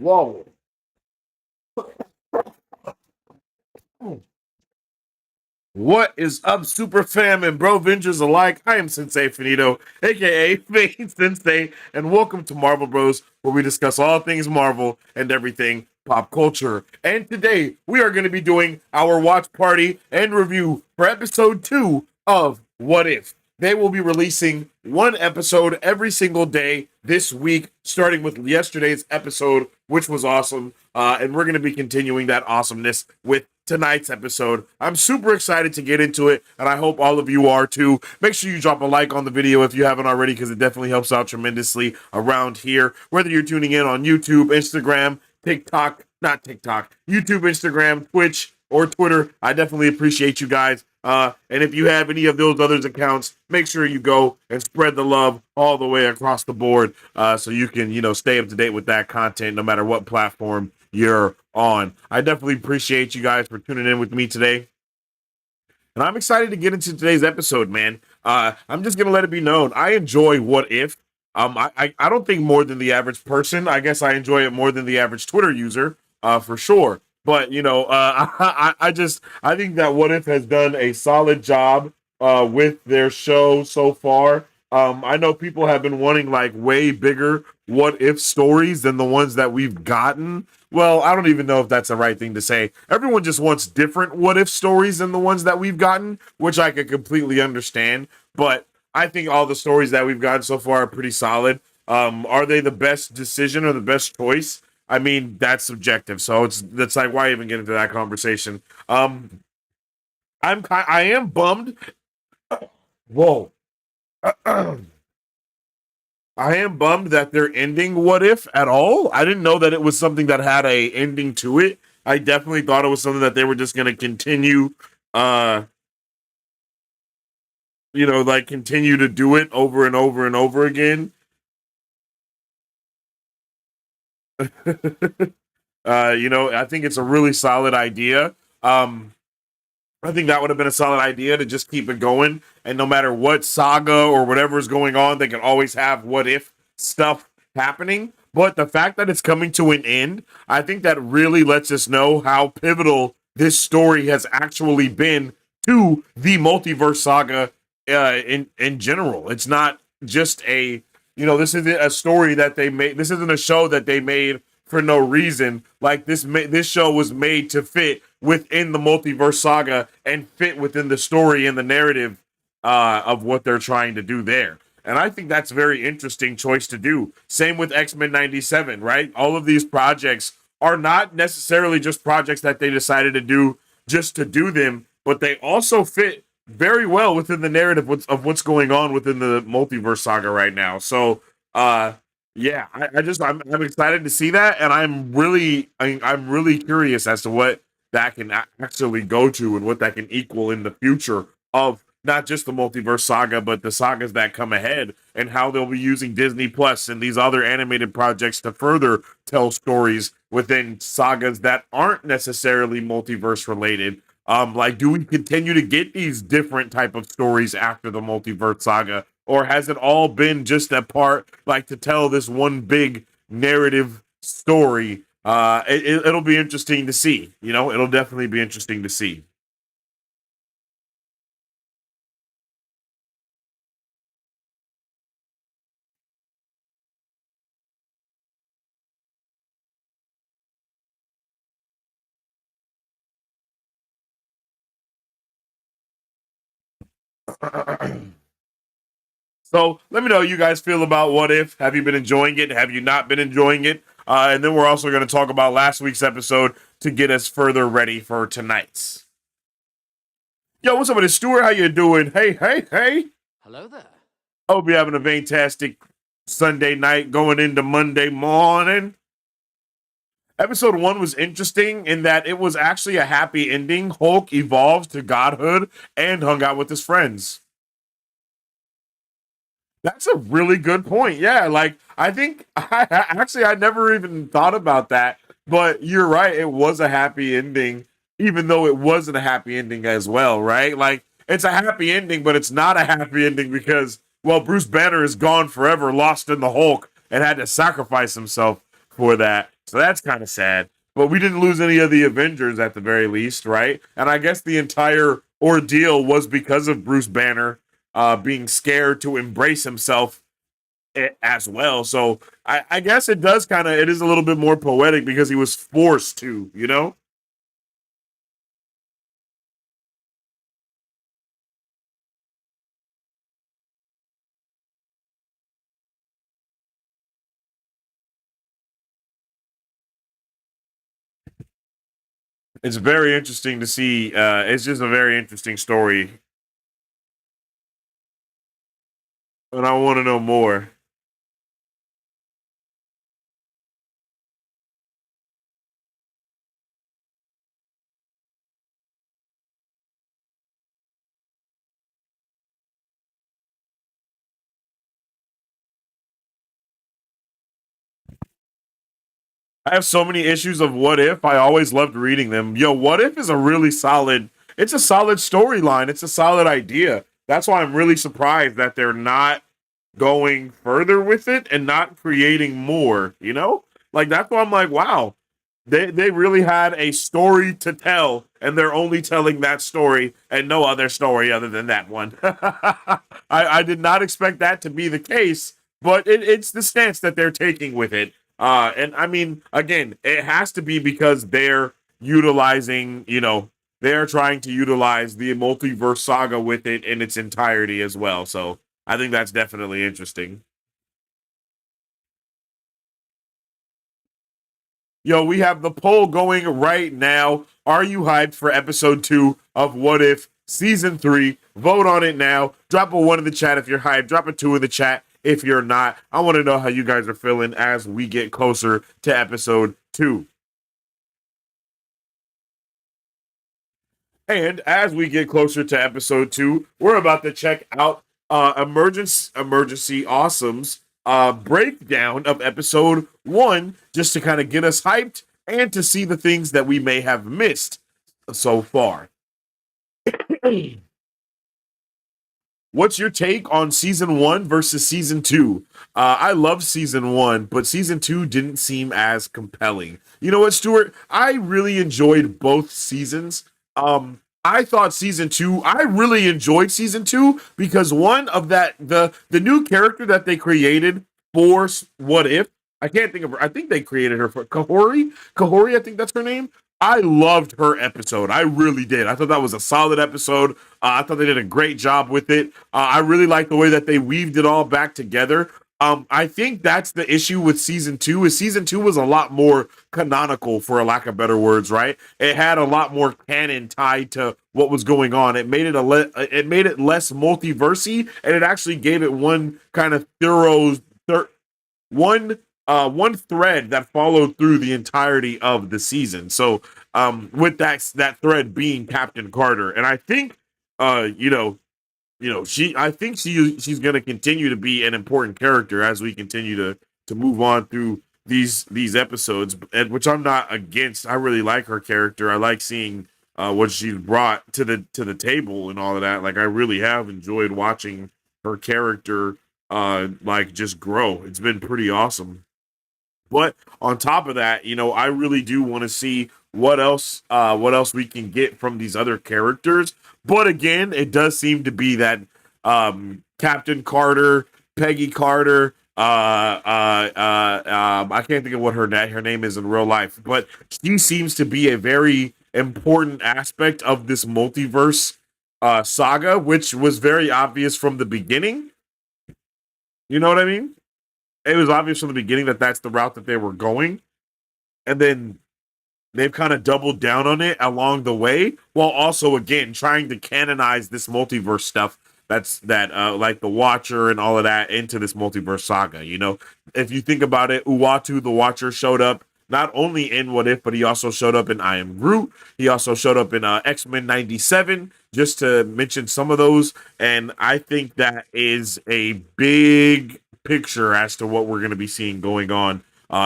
Whoa. What is up, Super Fam and Bro Vengers alike? I am Sensei Finito, aka Fane Sensei, and welcome to Marvel Bros, where we discuss all things Marvel and everything pop culture. And today we are going to be doing our watch party and review for episode 2 of What If. They will be releasing one episode every single day this week, starting with yesterday's episode, which was awesome. And we're going to be continuing that awesomeness with tonight's episode. I'm super excited to get into it, and I hope all of you are too. Make sure you drop a like on the video if you haven't already, because it definitely helps out tremendously around here. Whether you're tuning in on YouTube, Instagram, YouTube, Instagram, Twitch, or Twitter, I definitely appreciate you guys. And if you have any of those other accounts, make sure you go and spread the love all the way across the board, so you can, stay up to date with that content no matter what platform you're on. I definitely appreciate you guys for tuning in with me today. And I'm excited to get into today's episode, man. I'm just gonna let it be known, I enjoy What If. I don't think more than the average person. I guess I enjoy it more than the average Twitter user, for sure. But I think that What If has done a solid job with their show so far. I know people have been wanting like way bigger What If stories than the ones that we've gotten. Well, I don't even know if that's the right thing to say. Everyone just wants different What If stories than the ones that we've gotten, which I could completely understand. But I think all the stories that we've gotten so far are pretty solid. Are they the best decision or the best choice? I mean, that's subjective. So that's like, why even get into that conversation? I am bummed. Whoa. I am bummed that they're ending What If at all. I didn't know that it was something that had a ending to it. I definitely thought it was something that they were just going to continue, continue to do it over and over and over again. I think it's a really solid idea. I think that would have been a solid idea to just keep it going. And no matter what saga or whatever is going on, they can always have What If stuff happening. But the fact that it's coming to an end, I think that really lets us know how pivotal this story has actually been to the multiverse saga in general. It's not just this isn't a story that they made. This isn't a show that they made for no reason. Like this show was made to fit within the multiverse saga and fit within the story and the narrative of what they're trying to do there. And I think that's a very interesting choice to do. Same with X-Men 97, right? All of these projects are not necessarily just projects that they decided to do just to do them, but they also fit very well within the narrative of what's going on within the multiverse saga right now. So, yeah, I'm excited to see that, and I'm really curious as to what that can actually go to and what that can equal in the future of not just the multiverse saga, but the sagas that come ahead, and how they'll be using Disney Plus and these other animated projects to further tell stories within sagas that aren't necessarily multiverse related. Do we continue to get these different type of stories after the multiverse saga, or has it all been just a part, like, to tell this one big narrative story? It'll be interesting to see. It'll definitely be interesting to see. So let me know how you guys feel about What If. Have you been enjoying it? Have you not been enjoying it? And then we're also going to talk about last week's episode to get us further ready for tonight's. Yo, what's up with it, Stuart? How you doing? Hey. Hello there. Hope you're having a fantastic Sunday night going into Monday morning. Episode 1 was interesting in that it was actually a happy ending. Hulk evolves to godhood and hung out with his friends. That's a really good point. Yeah, I think I never even thought about that, but you're right. It was a happy ending, even though it wasn't a happy ending as well, right? Like, it's a happy ending, but it's not a happy ending because, well, Bruce Banner is gone forever, lost in the Hulk, and had to sacrifice himself. for that. So that's kind of sad. But we didn't lose any of the Avengers at the very least, right? And I guess the entire ordeal was because of Bruce Banner being scared to embrace himself as well. So I guess it does kind of, it is a little bit more poetic because he was forced to, you know? It's very interesting to see. It's just a very interesting story, and I want to know more. I have so many issues of What If. I always loved reading them. Yo, What If is a really solid. It's a solid storyline. It's a solid idea. That's why I'm really surprised that they're not going further with it and not creating more. You know, like that's why I'm like, wow, they really had a story to tell, and they're only telling that story and no other story other than that one. I did not expect that to be the case, but it's the stance that they're taking with it. And I mean, again, it has to be because they're utilizing, they're trying to utilize the multiverse saga with it in its entirety as well. So I think that's definitely interesting. Yo, we have the poll going right now. Are you hyped for episode 2 of What If season 3? Vote on it now. Drop a 1 in the chat if you're hyped. Drop a 2 in the chat if you're not. I want to know how you guys are feeling as we get closer to episode 2. And as we get closer to episode 2, we're about to check out emergency awesomes breakdown of episode 1 just to kind of get us hyped and to see the things that we may have missed so far. What's your take on season 1 versus season 2? I love season 1, but season 2 didn't seem as compelling. You know what, Stuart? I really enjoyed both seasons. I thought season 2, I really enjoyed season 2 because one of that the new character that they created for What If, I can't think of her. I think they created her for Kahori. Kahori, I think that's her name. I loved her episode. I really did. I thought that was a solid episode. I thought they did a great job with it. I really like the way that they weaved it all back together. I think that's the issue with season 2. Is season 2 was a lot more canonical, for a lack of better words, right? It had a lot more canon tied to what was going on. It made it it made it less multiversy, and it actually gave it one kind of one one thread that followed through the entirety of the season. So with that thread being Captain Carter, and I think uh you know she I think she's going to continue to be an important character as we continue to move on through these episodes, and which I'm not against. I really like her character. I like seeing what she's brought to the table and all of that. Like I really have enjoyed watching her character like just grow. It's been pretty awesome. But on top of that, I really do want to see what else we can get from these other characters. But again, it does seem to be that Captain Carter, Peggy Carter, I can't think of what her name is in real life, but she seems to be a very important aspect of this multiverse saga, which was very obvious from the beginning. You know what I mean? It was obvious from the beginning that that's the route that they were going, and then they've kind of doubled down on it along the way, while also again trying to canonize this multiverse stuff. Like the Watcher and all of that into this multiverse saga. If you think about it, Uatu the Watcher showed up not only in What If, but he also showed up in I Am Groot. He also showed up in X-Men '97, just to mention some of those. And I think that is a big picture as to what we're going to be seeing going on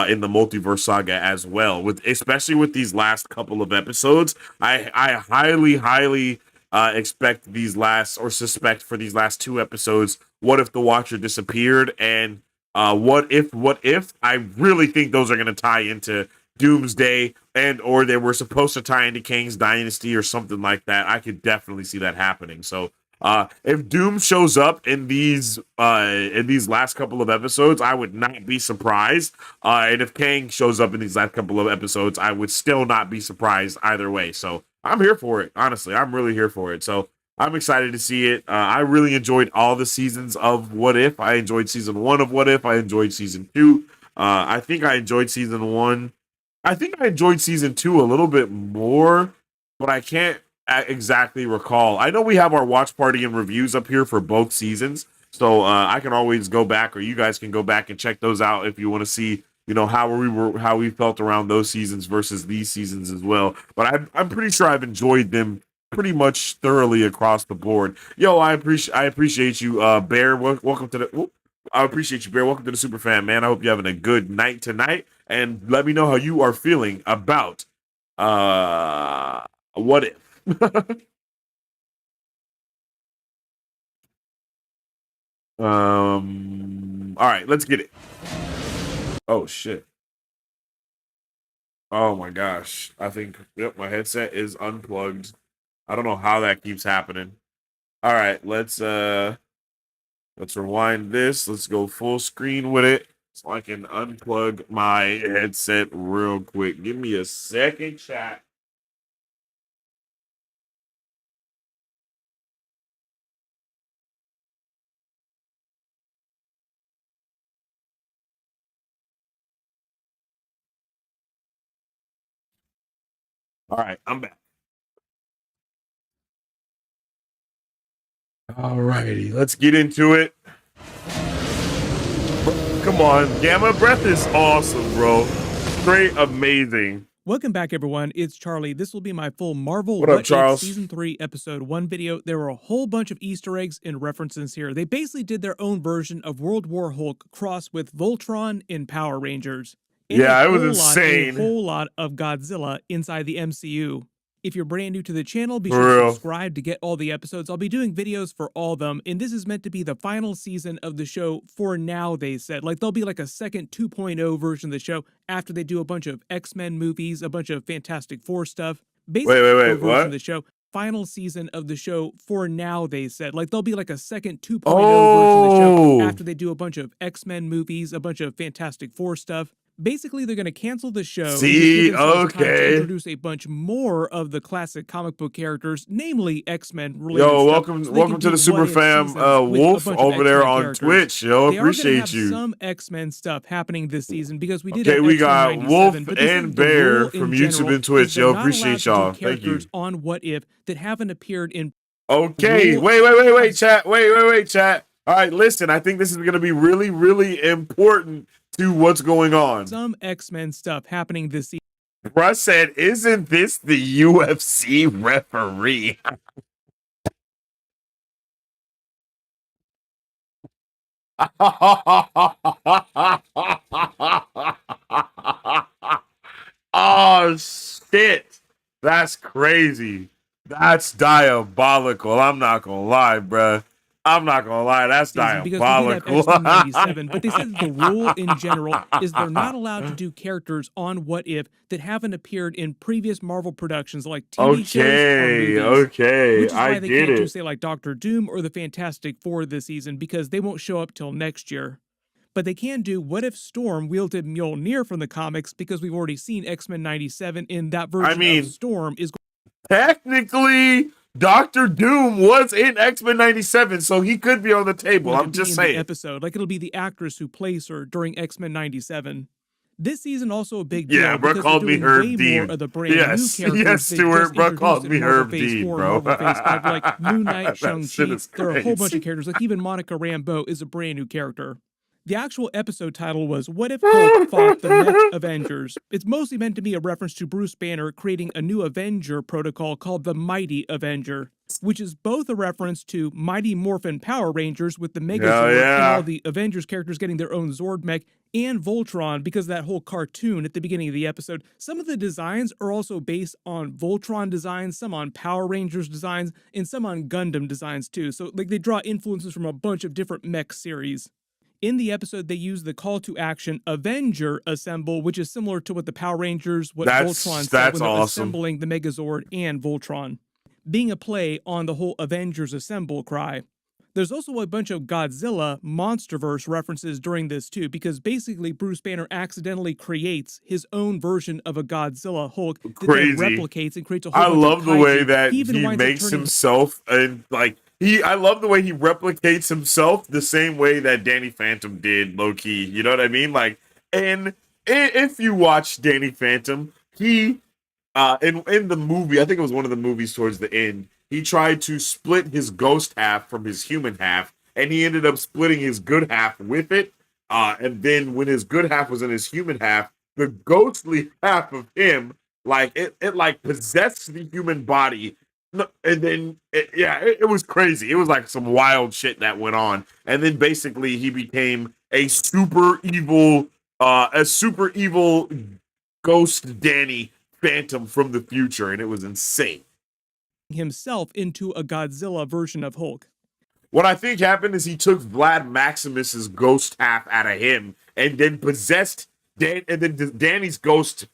in the multiverse saga as well. With especially with these last couple of episodes, I highly expect these last or suspect for these last 2 episodes. What if the Watcher disappeared and What if I really think those are going to tie into Doomsday, and or they were supposed to tie into Kang's Dynasty or something like that. I could definitely see that happening. So if Doom shows up in these last couple of episodes, I would not be surprised. And if Kang shows up in these last couple of episodes, I would still not be surprised either way. So I'm here for it. Honestly, I'm really here for it. So I'm excited to see it. I really enjoyed all the seasons of What If. I enjoyed season 1 of What If. I enjoyed season 2. I think I enjoyed season 1. I think I enjoyed season 2 a little bit more, but I can't exactly recall. I know we have our watch party and reviews up here for both seasons, so I can always go back, or you guys can go back and check those out if you want to see, how we felt around those seasons versus these seasons as well. But I'm pretty sure I've enjoyed them pretty much thoroughly across the board. Yo, I appreciate you, Bear. Welcome to the. I appreciate you, Bear. Welcome to the Super Fan, man. I hope you're having a good night tonight, and let me know how you are feeling about What If. All right, let's get it. Oh shit. Oh my gosh. I think my headset is unplugged. I don't know how that keeps happening. All right, let's rewind this. Let's go full screen with it so I can unplug my headset real quick. Give me a second, chat. All right, I'm back. All righty, let's get into it. Come on, Gamma Breath is awesome, bro. Straight amazing. Welcome back, everyone. It's Charlie. This will be my full Marvel What up, Charles? If Season 3, Episode 1 video. There were a whole bunch of Easter eggs and references here. They basically did their own version of World War Hulk crossed with Voltron in Power Rangers. And yeah, it was insane. A whole lot of Godzilla inside the MCU. If you're brand new to the channel, be For sure to real. subscribe to get all the episodes. I'll be doing videos for all of them, and this is meant to be the final season of the show for now, they said. Like, there'll be like a second 2.0 version of the show after they do a bunch of X-Men movies, a bunch of Fantastic Four stuff. Basically, wait, version what? of the show. Final season of the show for now, they said. Like, there'll be like a second 2.0 version of the show after they do a bunch of X-Men movies, a bunch of Fantastic Four stuff. Basically, they're going to cancel the show. See, and give themselves time to okay. introduce a bunch more of the classic comic book characters, namely X-Men related Yo, stuff, welcome to the Super Fam, Wolf over there on characters. Twitch. Yo, They appreciate have you. Some X-Men stuff happening this season because we did. Okay, we got 97, Wolf but this and is the Bear rule from in YouTube general, and Twitch. is they're Yo, not appreciate allowed to do y'all. Thank you. characters on What If that haven't appeared in. Okay, wait, chat. Wait, chat. All right, listen, I think this is going to be really, really important to what's going on. Some X-Men stuff happening this season. Russ said, isn't this the UFC referee? Oh, shit. That's crazy. That's diabolical. I'm not going to lie, bruh. I'm not gonna lie, that's diabolical. Because we did have X-Men 97, but they said the rule in general is they're not allowed to do characters on What If that haven't appeared in previous Marvel productions like TV shows or movies. Okay, which is why they can't do, it. say, like Doctor Doom or the Fantastic Four this season because they won't show up till next year. But they can do What If Storm wielded Mjolnir from the comics because we've already seen X-Men 97 in that version of Storm is technically Doctor Doom was in X-Men 97, so he could be on the table. I'm just saying. The episode. Like, it'll be the actress who plays her during X-Men 97. This season also a big deal. Yeah, bro called me Herb Dean. Yes, Stuart, bro called me Herb Dean, bro. Like Moon Knight, Shang-Chi. There are a whole bunch of characters. Like, even Monica Rambeau is a brand new character. The actual episode title was What If Hulk Fought the Mech Avengers? It's mostly meant to be a reference to Bruce Banner creating a new Avenger protocol called the Mighty Avenger, which is both a reference to Mighty Morphin Power Rangers with the Megazord and all the Avengers characters getting their own Zord mech, and Voltron because of that whole cartoon at the beginning of the episode. Some of the designs are also based on Voltron designs, some on Power Rangers designs, and some on Gundam designs too. So like they draw influences from a bunch of different mech series. In the episode, they use the call to action Avenger Assemble, which is similar to what the Power Rangers, Voltron said when they're assembling the Megazord and Voltron, being a play on the whole Avengers Assemble cry. There's also a bunch of Godzilla Monsterverse references during this too, because basically Bruce Banner accidentally creates his own version of a Godzilla Hulk that then replicates and creates a whole bunch of kaiju. I love the way that he makes himself and like I love the way he replicates himself the same way that Danny Phantom did, Loki. You know what I mean? Like, and if you watch Danny Phantom, he in the movie, I think it was one of the movies towards the end, he tried to split his ghost half from his human half, and he ended up splitting his good half with it. And then when his good half was in his human half, the ghostly half of him, like it like possessed the human body. And then it was crazy. It was like some wild shit that went on. And then basically he became a super evil ghost Danny Phantom from the future, and it was insane. Himself into a Godzilla version of Hulk. What I think happened is he took Vlad Maximus's ghost half out of him and then possessed and then Danny's ghost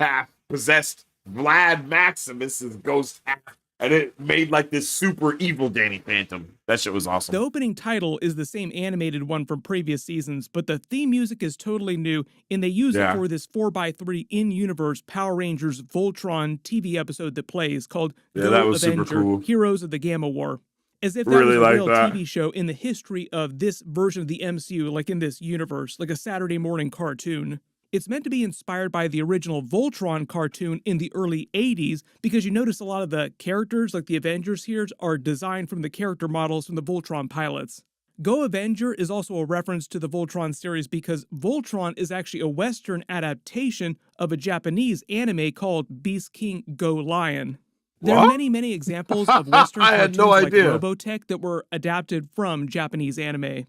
half possessed Vlad Maximus's ghost half, and it made like this super evil Danny Phantom. That shit was awesome. The opening title is the same animated one from previous seasons, but the theme music is totally new, and they use it for this 4x3 in-universe Power Rangers Voltron TV episode that plays called that was Avenger, super cool. Heroes of the Gamma War. As if that was a real TV show in the history of this version of the MCU, like in this universe, like a Saturday morning cartoon. It's meant to be inspired by the original Voltron cartoon in the early 80s, because you notice a lot of the characters, like the Avengers here, are designed from the character models from the Voltron pilots. Go Avenger is also a reference to the Voltron series because Voltron is actually a Western adaptation of a Japanese anime called Beast King Go Lion. There are many, many examples of Western cartoons like Robotech that were adapted from Japanese anime.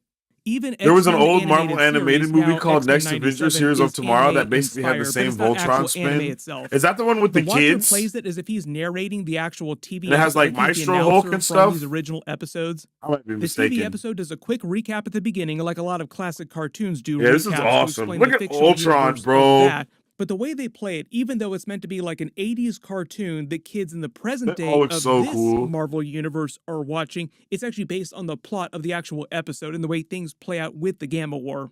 Even there was an old Marvel animated movie called Next Avengers Heroes of Tomorrow that basically had the same Voltron spin. Is that the one with the kids? The plays it as if he's narrating the actual TV. And it has like Maestro Hulk and stuff. These original episodes. I might be mistaken. The TV episode does a quick recap at the beginning, like a lot of classic cartoons do. Yeah, this is awesome. Look at Ultron, bro. But the way they play it, even though it's meant to be like an 80s cartoon that kids in the present day of this Marvel universe are watching, it's actually based on the plot of the actual episode and the way things play out with the Gamma War.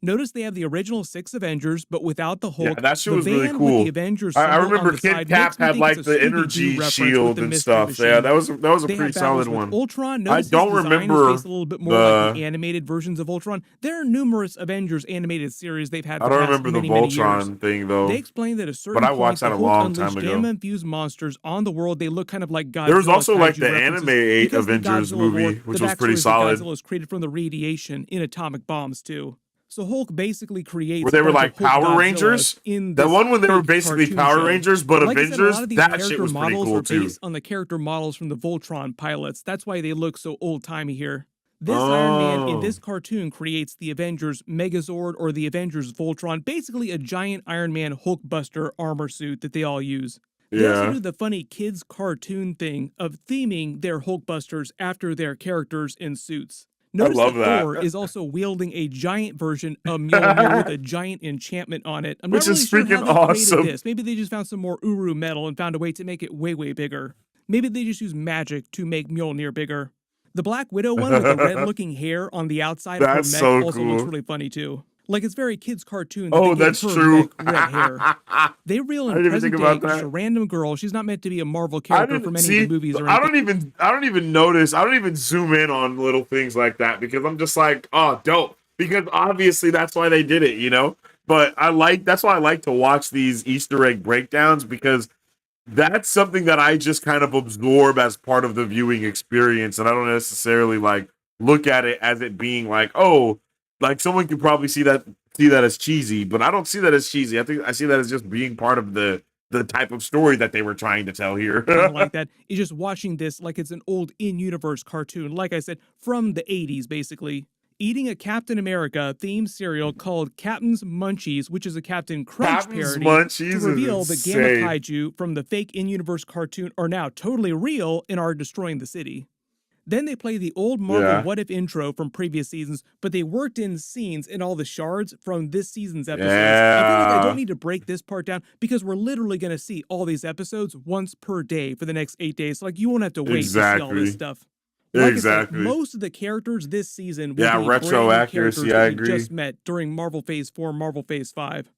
Notice they have the original 6 Avengers, but without the Hulk. Yeah, that shit was really cool. I remember Kid Cap had like the energy shield and stuff. Yeah, that was a pretty solid one. Ultron, I don't remember a little bit more like the animated versions of Ultron. There are numerous Avengers animated series they've had. I don't remember the Voltron thing though. They explained that a certain I watched that a long time ago. Gamma-infused monsters on the world. They look kind of like Godzilla. There was also like the anime 8 Avengers movie, which was pretty solid. Godzilla was created from the radiation in atomic bombs too. So Hulk basically creates where they were like Power Rangers. That one when they were basically Power Rangers, but Avengers. That shit was pretty cool too. Based on the character models from the Voltron pilots. That's why they look so old timey here. This Iron Man in this cartoon creates the Avengers Megazord or the Avengers Voltron, basically a giant Iron Man Hulkbuster armor suit that they all use. They also do the funny kids cartoon thing of theming their Hulkbusters after their characters in suits. Notice that Thor is also wielding a giant version of Mjolnir with a giant enchantment on it. I'm not really sure how they created this. Maybe they just found some more Uru metal and found a way to make it way, way bigger. Maybe they just use magic to make Mjolnir bigger. The Black Widow one with the red-looking hair on the outside of her mech also looks really funny too. Like it's very kids' cartoon. That's true. Red hair. They reel in present day just a random girl. She's not meant to be a Marvel character from any of the movies or anything. I don't even notice. I don't even zoom in on little things like that because I'm just like, oh, dope. Because obviously that's why they did it, you know. But that's why I like to watch these Easter egg breakdowns because that's something that I just kind of absorb as part of the viewing experience, and I don't necessarily like look at it as it being like, oh. Like someone could probably see that as cheesy, but I don't see that as cheesy. I think I see that as just being part of the type of story that they were trying to tell here. Like that is just watching this like it's an old in-universe cartoon. Like I said, from the 80s, basically. Eating a Captain America themed cereal called Captain's Munchies, which is a Captain Crunch parody, to reveal the Gamma Kaiju from the fake in-universe cartoon are now totally real and are destroying the city. Then they play the old Marvel Yeah. What If intro from previous seasons, but they worked in scenes in all the shards from this season's episodes. I feel like I Yeah. don't need to break this part down because we're literally going to see all these episodes once per day for the next 8 days. So, like, you won't have to wait to see all this Exactly. stuff. Like I said, Exactly. most of the characters this season will Yeah, be retro brand new accuracy, characters I that we agree. just met during Marvel Phase 4, Marvel Phase 5.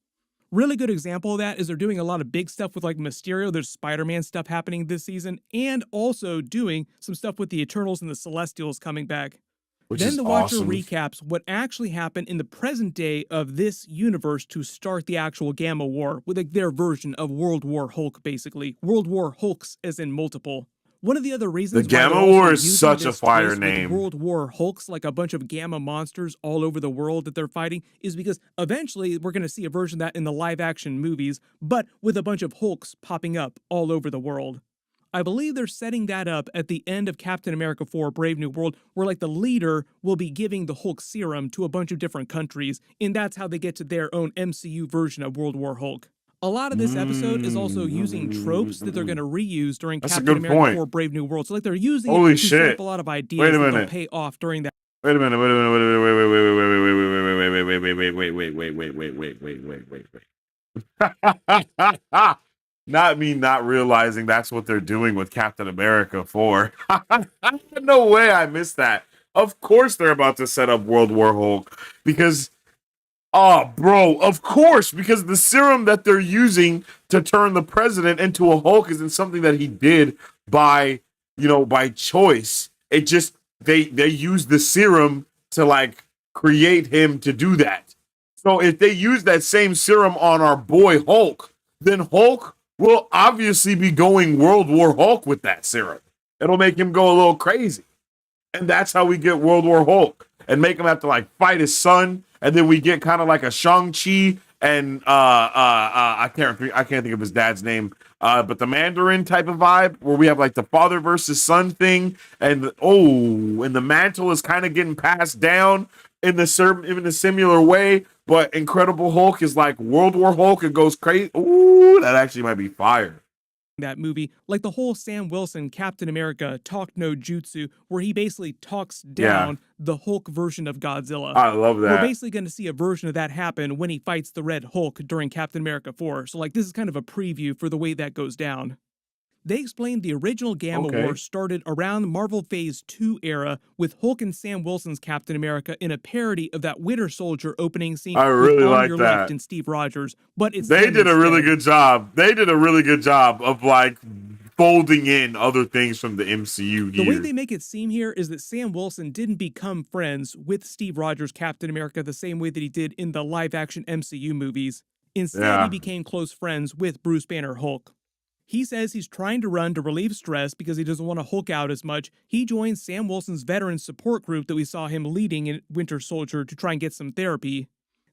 Really good example of that is they're doing a lot of big stuff with like Mysterio. There's Spider-Man stuff happening this season, and also doing some stuff with the Eternals and the Celestials coming back. Which Then is the Watcher awesome. recaps what actually happened in the present day of this universe to start the actual Gamma War, with like their version of World War Hulk, basically. World War Hulks as in multiple. One of the other reasons The Gamma why they're War also is using such a this fire twist with name. World War Hulks, like a bunch of gamma monsters all over the world that they're fighting, is because eventually we're going to see a version of that in the live-action movies, but with a bunch of Hulks popping up all over the world. I believe they're setting that up at the end of Captain America 4 Brave New World, where like the leader will be giving the Hulk serum to a bunch of different countries, and that's how they get to their own MCU version of World War Hulk. A lot of this episode is also using tropes that they're going to reuse during That's a Captain good America point. 4 Brave New World. So like they're using Holy it to set shit. up a lot of ideas Wait a that they'll minute. pay off during that. Wait a minute, wait a minute, wait a minute, wait, wait, wait, wait, wait. Not me not realizing that's what they're doing with Captain America 4. No way I missed that. Of course they're about to set up World War Hulk because bro, of course, because the serum that they're using to turn the president into a Hulk isn't something that he did by choice. It just they use the serum to like create him to do that. So if they use that same serum on our boy Hulk, then Hulk will obviously be going World War Hulk with that serum. It'll make him go a little crazy. And that's how we get World War Hulk and make him have to like fight his son. And then we get kind of like a Shang-Chi and I can't think of his dad's name, but the Mandarin type of vibe where we have like the father versus son thing, and the mantle is kind of getting passed down in a similar way, but Incredible Hulk is like World War Hulk and goes crazy. Ooh, that actually might be fire. That movie, like the whole Sam Wilson Captain America talk no jutsu, where he basically talks down the Hulk version of Godzilla. I love that. We're basically going to see a version of that happen when he fights the Red Hulk during Captain America 4. So like this is kind of a preview for the way that goes down. They explained the original Gamma War started around the Marvel Phase 2 era with Hulk and Sam Wilson's Captain America in a parody of that Winter Soldier opening scene I really with like On Your that. Left and Steve Rogers. But it's They them did a really instead. good job. They did a really good job of like folding in other things from the MCU The here. way they make it seem here is that Sam Wilson didn't become friends with Steve Rogers' Captain America the same way that he did in the live-action MCU movies. Instead, he became close friends with Bruce Banner Hulk. He says he's trying to run to relieve stress because he doesn't want to Hulk out as much. He joins Sam Wilson's veteran support group that we saw him leading in Winter Soldier to try and get some therapy.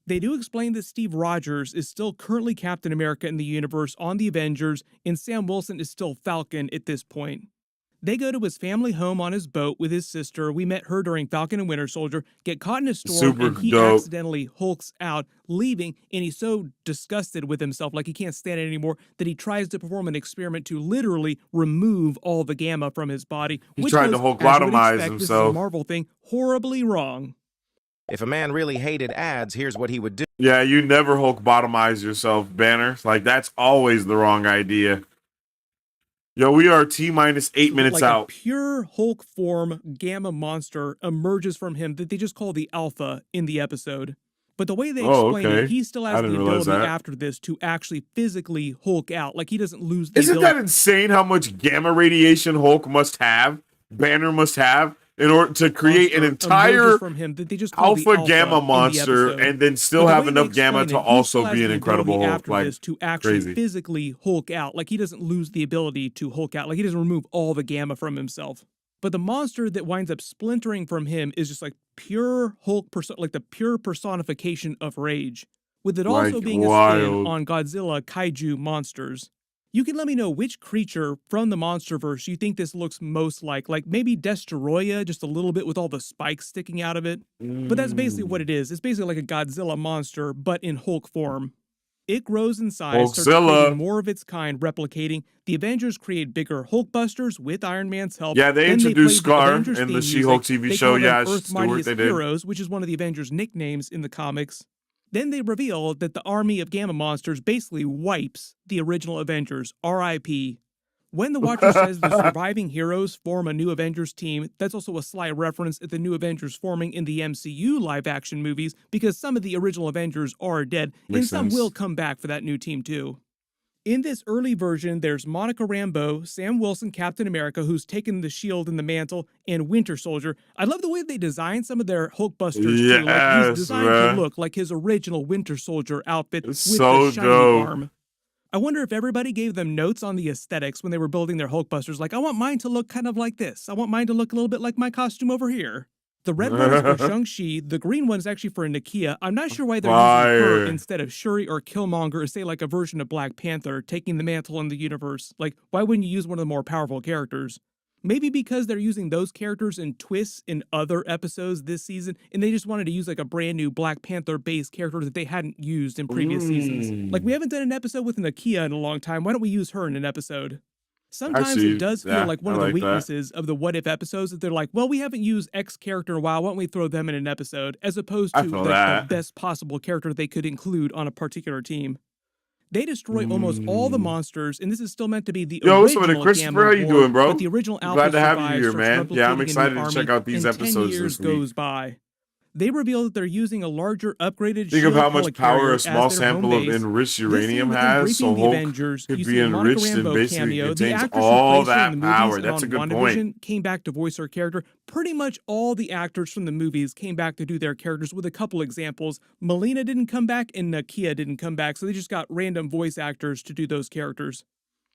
They do explain that Steve Rogers is still currently Captain America in the universe on the Avengers, and Sam Wilson is still Falcon at this point. They go to his family home on his boat with his sister. We met her during Falcon and Winter Soldier, get caught in a storm, Super and he dope. accidentally hulks out, leaving, and he's so disgusted with himself, like he can't stand it anymore, that he tries to perform an experiment to literally remove all the gamma from his body. He which tried to was, Hulk as you would lobotomize expect, this is a himself. Marvel thing, horribly wrong. If a man really hated ads, here's what he would do. Yeah, you never Hulk bottomize yourself, Banner. Like that's always the wrong idea. Yo, we are T-minus 8 minutes like out. A pure Hulk form gamma monster emerges from him that they just call the Alpha in the episode. But the way they explain it, he still has the ability after this to actually physically Hulk out. Like he doesn't lose the Isn't ability. that insane how much gamma radiation Hulk must have, Banner must have, in order to create an entire from him that they just call the alpha gamma monster and then still have enough gamma to also be an Incredible Hulk? After this to actually physically Hulk out. Like he doesn't lose the ability to Hulk out. Like he doesn't remove all the gamma from himself. But the monster that winds up splintering from him is just like pure Hulk, like the pure personification of rage. With it also being a spin on Godzilla kaiju monsters. You can let me know which creature from the Monsterverse you think this looks most like. Like maybe Destoroyah, just a little bit with all the spikes sticking out of it. But that's basically what it is. It's basically like a Godzilla monster, but in Hulk form. it grows in size, starts creating Hulkzilla. more of its kind, replicating. The Avengers create bigger Hulkbusters with Iron Man's help. Yeah, they Then introduced play the Scar Avengers in the theme She-Hulk music. TV They show. call them Yeah, Earth's Stewart, Mightiest they did. Heroes, which is one of the Avengers' nicknames in the comics. Then they reveal that the army of Gamma Monsters basically wipes the original Avengers, R.I.P. When the Watcher says the surviving heroes form a new Avengers team, that's also a sly reference at the new Avengers forming in the MCU live-action movies, because some of the original Avengers are dead, and Makes some sense. will come back for that new team too. In this early version, there's Monica Rambeau, Sam Wilson, Captain America, who's taken the shield and the mantle, and Winter Soldier. I love the way they designed some of their Hulkbusters too. Like, he's Yes, designed bruh. to look like his original Winter Soldier outfit It's with so the shiny dope. arm. I wonder if everybody gave them notes on the aesthetics when they were building their Hulkbusters. Like, I want mine to look kind of like this. I want mine to look a little bit like my costume over here. The red one is for Shang-Chi. The green one is actually for Nakia. I'm not sure why they're using her Fire. instead of Shuri or Killmonger, or say like a version of Black Panther taking the mantle in the universe. Like, why wouldn't you use one of the more powerful characters? Maybe because they're using those characters in twists in other episodes this season, and they just wanted to use like a brand new Black Panther-based character that they hadn't used in previous seasons. Like, we haven't done an episode with Nakia in a long time. Why don't we use her in an episode? Sometimes see. it does feel Yeah, like one I of the like that. weaknesses of the What If episodes that they're like, well, we haven't used X character in a while. Why don't we throw them in an episode? As opposed I to feel like that. the best possible character they could include on a particular team. They destroy almost all the monsters, and this is still meant to be the Yo, what's up original with it, Christopher? Gamma How you War, doing, bro? but the original I'm Alpha glad to have you survives, here, starts man. Yeah, I'm replicating a excited new to check army, out these and 10 episodes years this week. goes by. They reveal that they're using a larger upgraded Think of shield how much power helicarrier a as small their sample home of base. enriched This scene uranium with them has, so briefing the Hulk Avengers, could you be see a Monica enriched and Rambeau basically cameo. The contains actress all who plays her in that the movies power. and That's on a good point. WandaVision came back to voice her character. Pretty much all the actors from the movies came back to do their characters, with a couple examples. Melina didn't come back and Nakia didn't come back, so they just got random voice actors to do those characters.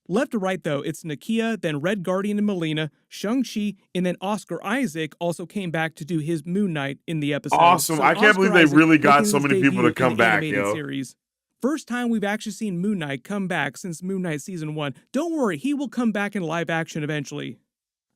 Left to right, though, it's Nakia, then Red Guardian and Melina, Shang-Chi, and then Oscar Isaac also came back to do his Moon Knight in the episode. Awesome. So I can't believe they Isaac really got making so his many people to debut come in the back, animated yo. series. First time we've actually seen Moon Knight come back since Moon Knight Season 1. Don't worry, he will come back in live action eventually.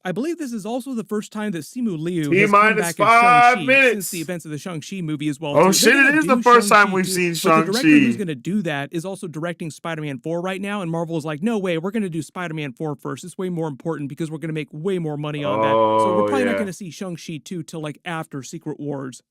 I believe this is also the first time that Simu Liu has come back as 5 Shang-Chi minutes. since the events of the Shang-Chi movie as well. Oh too. shit, They're it gonna is the do first time Shang-Chi we've too, seen but the director who's Shang-Chi. going to do that is also directing Spider-Man 4 right now, and Marvel is like, no way, we're going to do Spider-Man 4 first. It's way more important because we're going to make way more money on that. So we're probably not going to see Shang-Chi 2 till like after Secret Wars.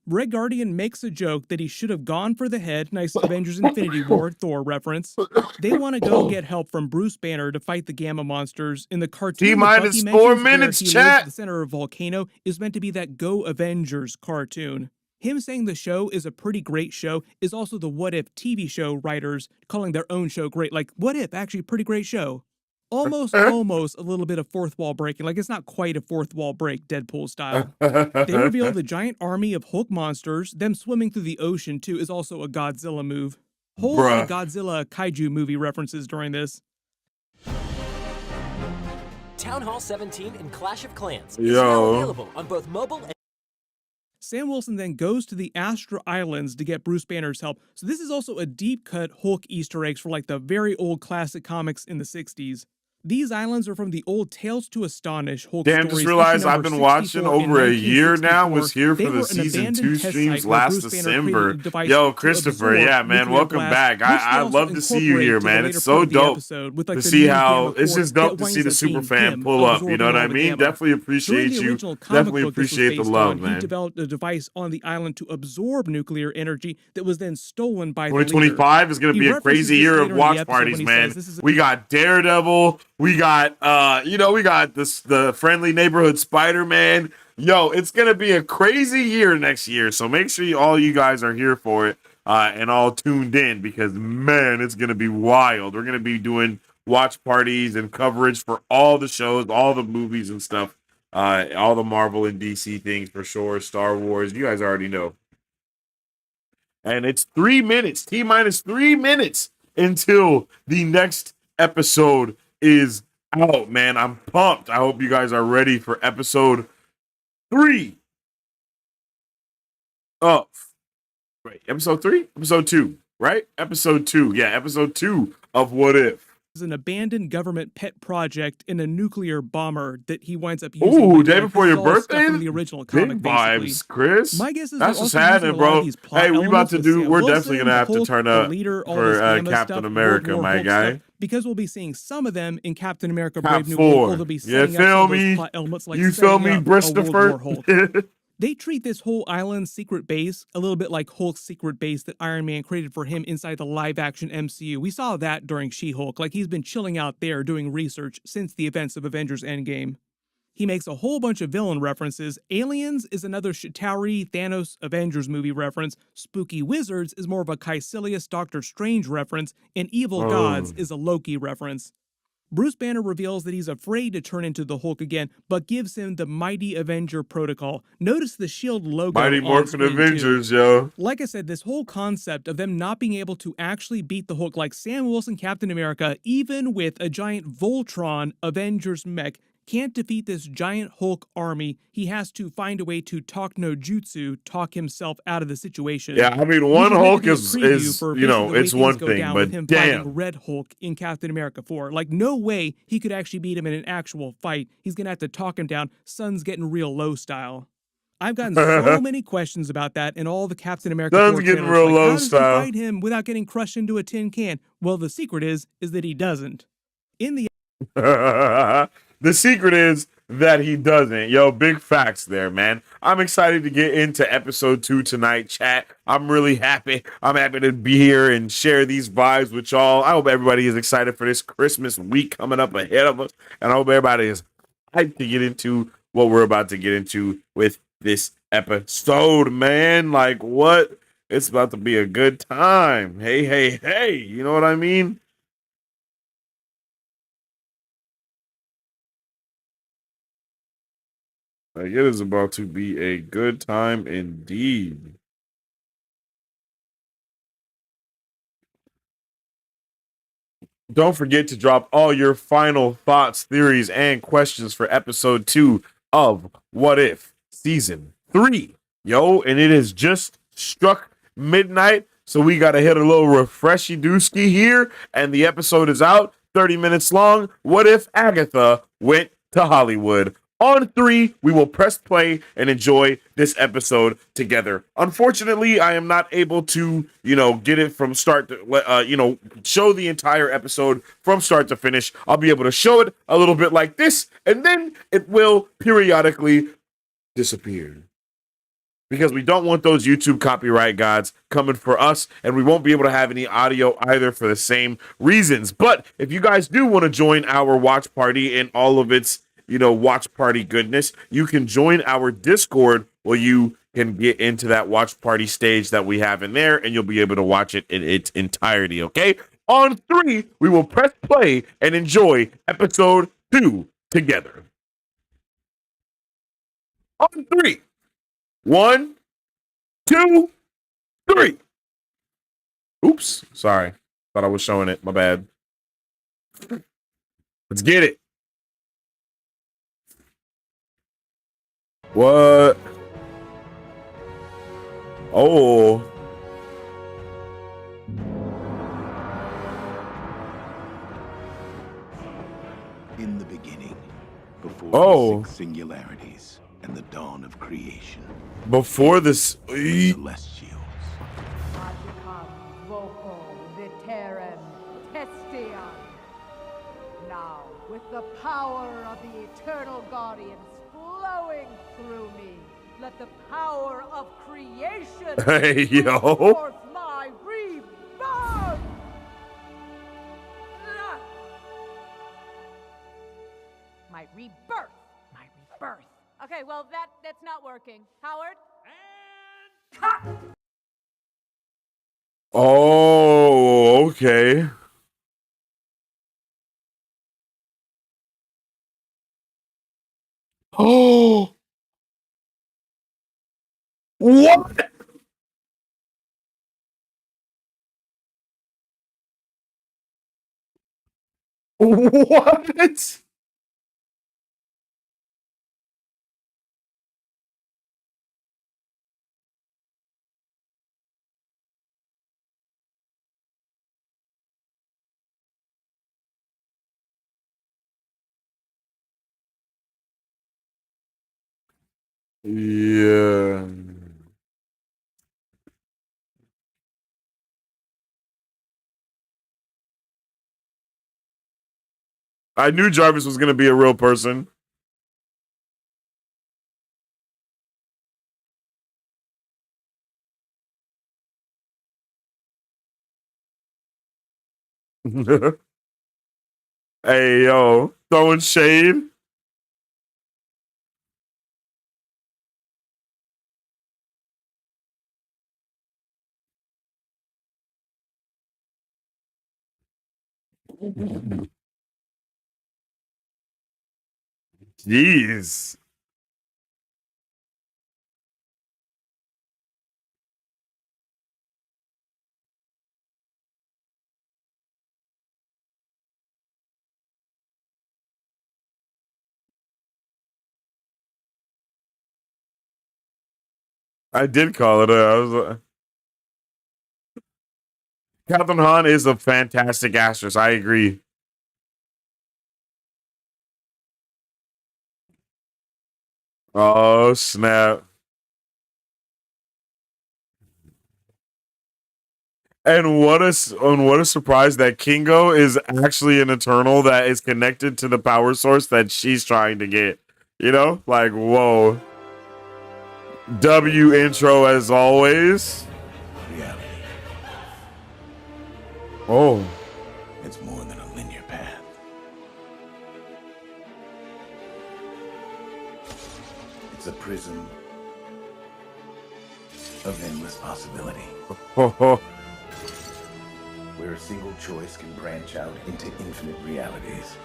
Red Guardian makes a joke that he should have gone for the head. Nice Avengers Infinity War Thor reference. They want to go get help from Bruce Banner to fight the Gamma monsters. In the cartoon, T-minus that Bucky 4 mentions where minutes, he lives chat. at the center of a volcano is meant to be that Go Avengers cartoon. Him saying the show is a pretty great show is also the What If TV show writers calling their own show great. Like, What If, actually, pretty great show. Almost a little bit of fourth wall breaking. Like, it's not quite a fourth wall break, Deadpool style. They reveal the giant army of Hulk monsters. Them swimming through the ocean, too, is also a Godzilla move. Whole lot of Godzilla kaiju movie references during this. Town Hall 17 and Clash of Clans is Yo. now available on both mobile and Sam Wilson then goes to the Astra Islands to get Bruce Banner's help. So this is also a deep cut Hulk Easter eggs for like the very old classic comics in the 60s. These islands are from the old Tales to Astonish Hulk Damn, stories. just realized issue I've number been watching 64 in over a year now. 1964. Was here They for were the an season abandoned 2 test streams site where last Bruce Banner created December. a device Yo, to Christopher, absorb yeah, man, nuclear welcome blast, back. which they I also love to see you incorporate here, to the man. later It's part so of the dope episode with, like, to the see new how Gamma it's core just dope that to see winds the up super being fan him pull up. You know absorbing what I all the mean? gamma. Definitely During appreciate the you. original comic Definitely book this was appreciate the based love, on, he man. developed a device on the island to absorb nuclear energy that was then stolen by the leader. 2025 is going to He be a references crazy this year of later in the watch episode parties, when he man. says this is We got Daredevil. We got, we got the friendly neighborhood Spider-Man. Yo, it's going to be a crazy year next year. So make sure all you guys are here for it and all tuned in because, man, it's going to be wild. We're going to be doing watch parties and coverage for all the shows, all the movies and stuff, all the Marvel and DC things for sure. Star Wars, you guys already know. And it's 3 minutes, T-minus 3 minutes until the next episode is out, man. I'm pumped. I hope you guys are ready for episode 3 of, episode 3? Episode 2, right? Episode 2. Yeah, episode 2 of What If. an abandoned government pet project in a nuclear bomber that he winds up using. Ooh, later. day Like, before this your is all stuff birthday? from the original comic, Big basically. vibes, Chris. My guess is That's they're what's also using happening, a lot of bro. these plot Hey, we about elements to with do. Sam We're Wilson, definitely gonna the have to Hulk, turn the up leader, all this for gamma Captain stuff, America, World War my Hulk guy. stuff, because we'll be seeing some of them in Captain America: Cap Brave New World, or 4. they'll be You setting up feel some of those me? plot elements, like You feel setting me, up a World Christopher? War Hulk. They treat this whole island secret base a little bit like Hulk's secret base that Iron Man created for him inside the live-action MCU. We saw that during She-Hulk, like he's been chilling out there doing research since the events of Avengers Endgame. He makes a whole bunch of villain references. Aliens is another Chitauri Thanos Avengers movie reference. Spooky Wizards is more of a Caecilius Doctor Strange reference. And Evil Gods is a Loki reference. Bruce Banner reveals that he's afraid to turn into the Hulk again, but gives him the Mighty Avenger protocol. Notice the SHIELD logo Mighty on Morphin screen, Avengers, too. yo. Like I said, this whole concept of them not being able to actually beat the Hulk like Sam Wilson Captain America, even with a giant Voltron Avengers mech, can't defeat this giant Hulk army. He has to find a way to talk no jutsu, talk himself out of the situation. Yeah, I mean, Which one meant to Hulk be a is preview for you know, basically the way it's things one go thing, down but with him fighting damn. Red Hulk in Captain America 4. Like, no way he could actually beat him in an actual fight. He's gonna have to talk him down, sun's getting real low style. I've gotten so many questions about that in all the Captain America 4 Sun's getting trailers. real Like, low how does style. he fight him without getting crushed into a tin can? Well, the secret is that he doesn't. In the The secret is that he doesn't. Yo, big facts there, man. I'm excited to get into episode 2 tonight, chat. I'm really happy. I'm happy to be here and share these vibes with y'all. I hope everybody is excited for this Christmas week coming up ahead of us. And I hope everybody is hyped to get into what we're about to get into with this episode, man. Like, what? It's about to be a good time. Hey, hey, hey. You know what I mean? Like, it is about to be a good time indeed. Don't forget to drop all your final thoughts, theories, and questions for episode 2 of What If Season 3. Yo, and it has just struck midnight, so we got to hit a little refreshy dooski here, and the episode is out, 30 minutes long. What if Agatha went to Hollywood? On 3, we will press play and enjoy this episode together. Unfortunately, I am not able to, get it from start to, show the entire episode from start to finish. I'll be able to show it a little bit like this, and then it will periodically disappear. Because we don't want those YouTube copyright gods coming for us, and we won't be able to have any audio either for the same reasons. But if you guys do want to join our watch party in all of its watch party goodness, you can join our Discord where you can get into that watch party stage that we have in there, and you'll be able to watch it in its entirety, okay? On 3, we will press play and enjoy episode 2 together. On 3. 1, 2, 3. Oops, sorry. Thought I was showing it. My bad. Let's get it. What? Oh. In the beginning, before the 6 singularities and the dawn of creation, Before this. celestials. Magicam voco viterem testiam. Now, with the power of the eternal guardians flowing through me, let the power of creation Hey, bring yo. forth my rebirth. My rebirth. My rebirth. Okay, well that's not working. Howard? And cut! Oh, okay. Oh. What? What? Yeah. I knew Jarvis was gonna be a real person. Hey yo, throwing shade. Jeez. I did call it. I was. Catherine Hahn is a fantastic actress. I agree. Oh snap! And what a surprise that Kingo is actually an Eternal that is connected to the power source that she's trying to get. You know, like whoa. W intro as always. Reality. Oh, It's more than a linear path. It's a prism of endless possibility, ho, ho. where a single choice can branch out into infinite realities,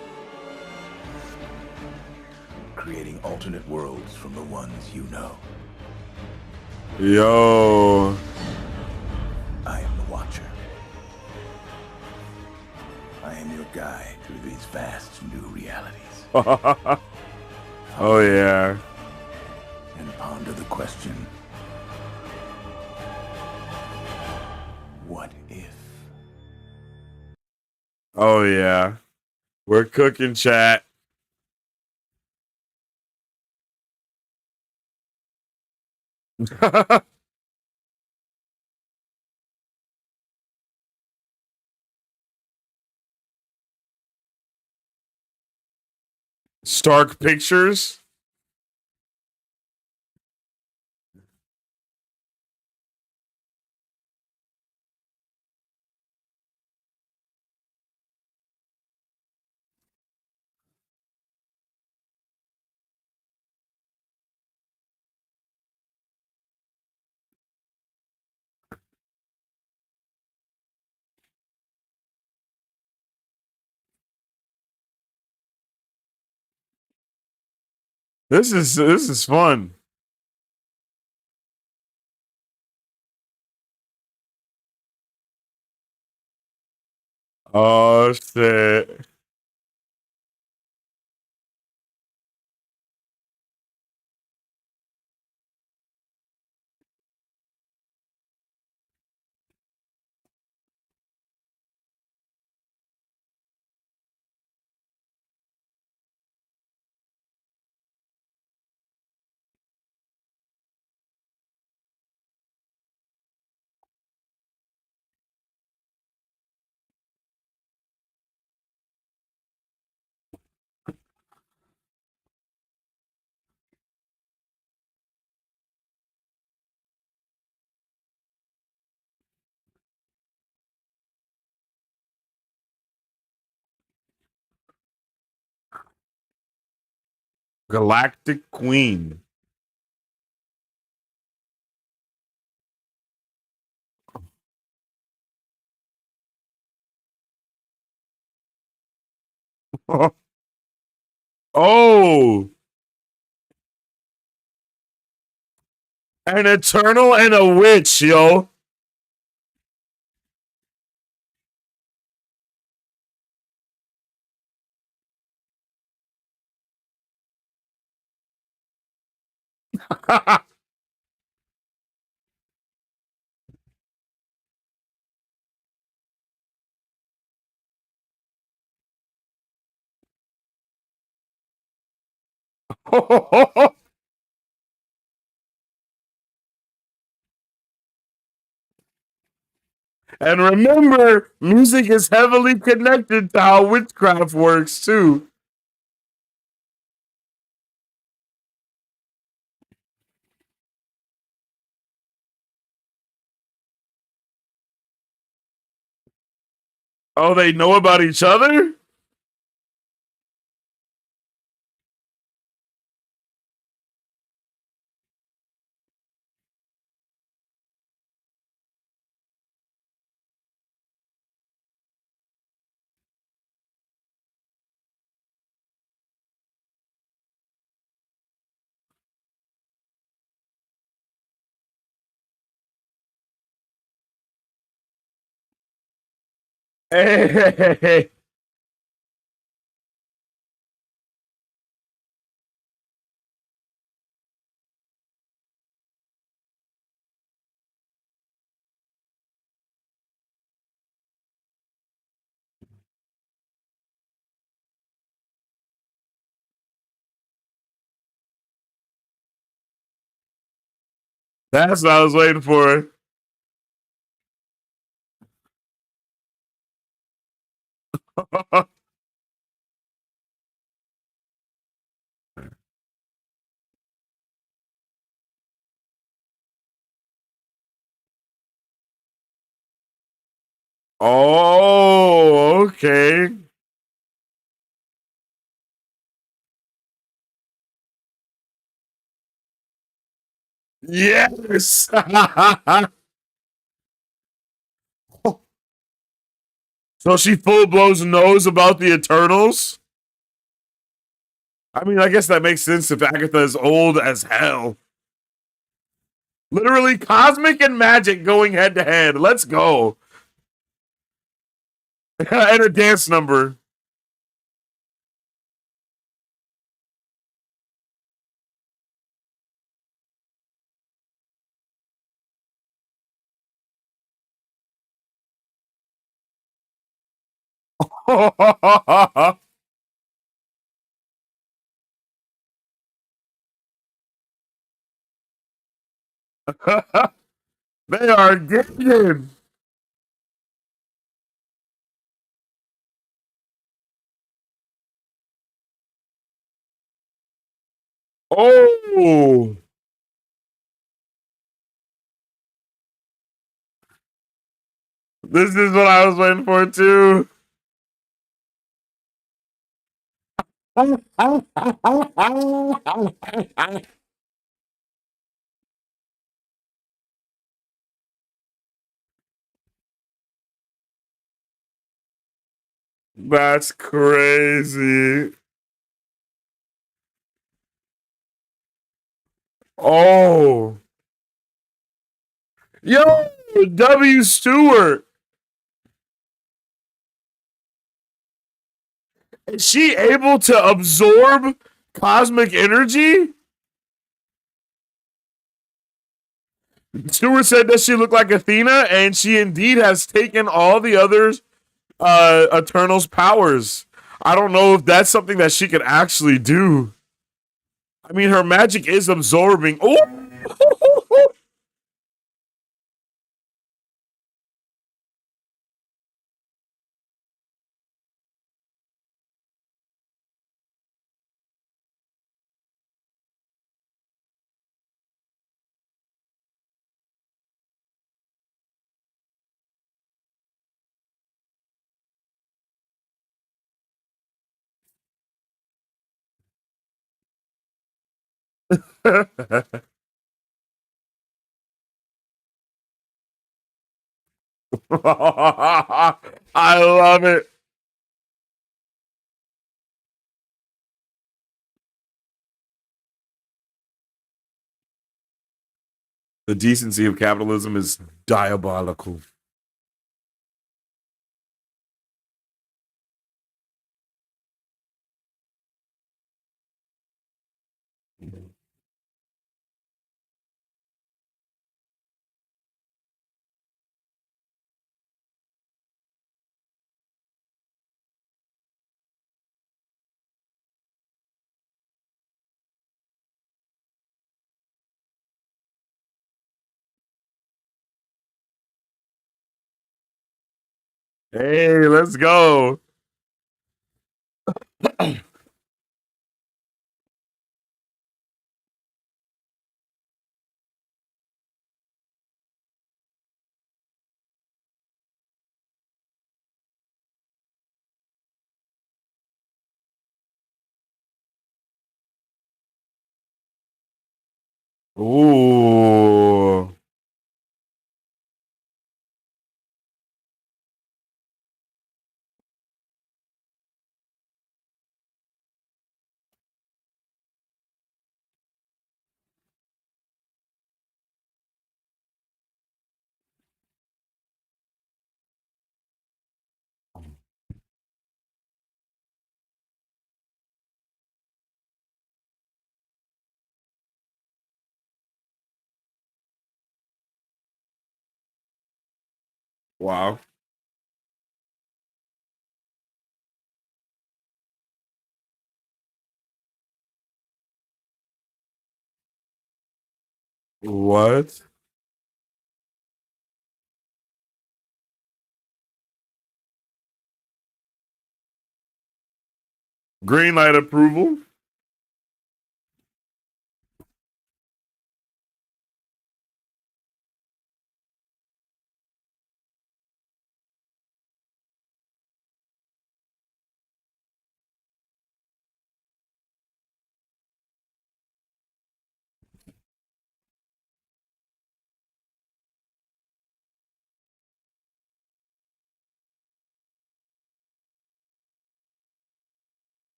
creating alternate worlds from the ones you know. Yo. I am the Watcher. I am your guide through these vast new realities. Oh yeah. And ponder the question, what if? Oh yeah. We're cooking, chat. Stark Pictures. This is fun. Oh shit. Galactic Queen. Oh, an Eternal and a witch, yo. And remember, music is heavily connected to how witchcraft works too. Oh, they know about each other? Hey. That's what I was waiting for. Oh, okay. Yes. So she full blows knows about the Eternals? I mean, I guess that makes sense if Agatha is old as hell. Literally cosmic and magic going head to head. Let's go. And her dance number. They are getting. Oh. This is what I was waiting for too. That's crazy. Oh. Yo, W. Stewart. Is she able to absorb cosmic energy? Stewart said that she looked like Athena, and she indeed has taken all the others Eternal's powers. I don't know if that's something that she could actually do. I mean, her magic is absorbing. Oh, I love it. The decency of capitalism is diabolical. Hey, let's go. Ooh. Wow. What? Green light approval.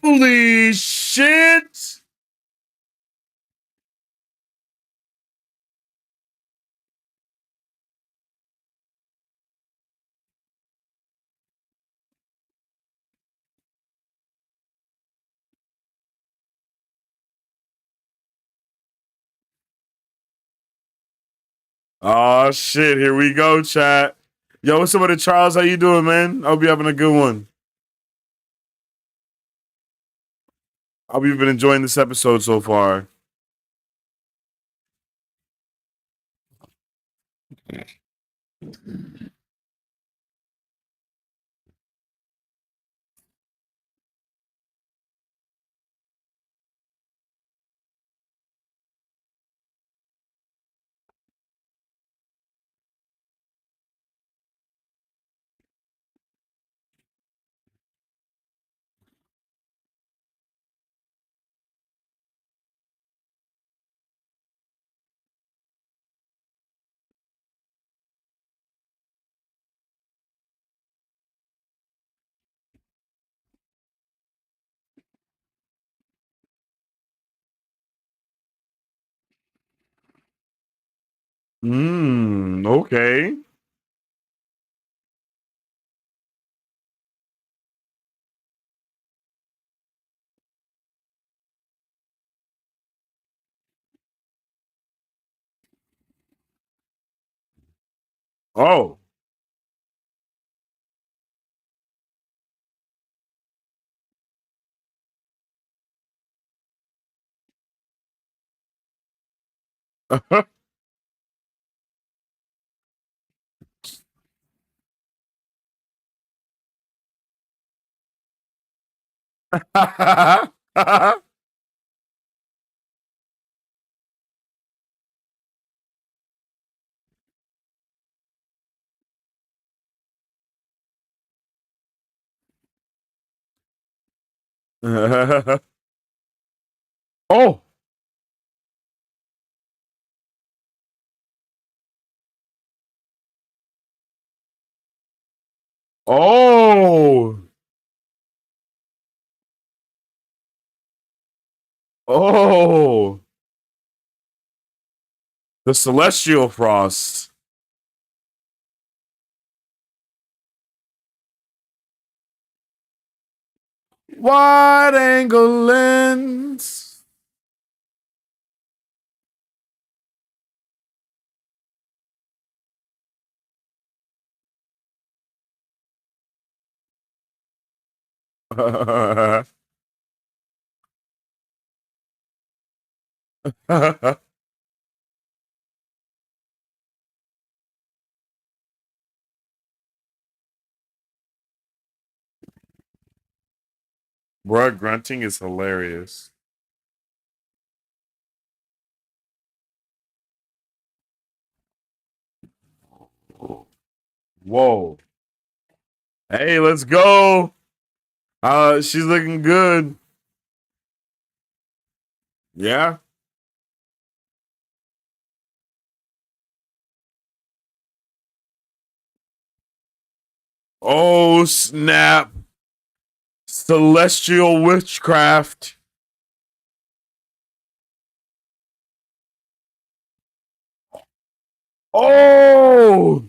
Holy shit. Oh shit, here we go, chat. Yo, what's up with it, Charles? How you doing, man? I hope you're having a good one. I hope you've been enjoying this episode so far. Okay. Oh. Oh. Oh. Oh. The celestial frost. Wide angle lens. Bruh, grunting is hilarious. Whoa. Hey, let's go. She's looking good. Yeah. Oh, snap. Celestial witchcraft. Oh.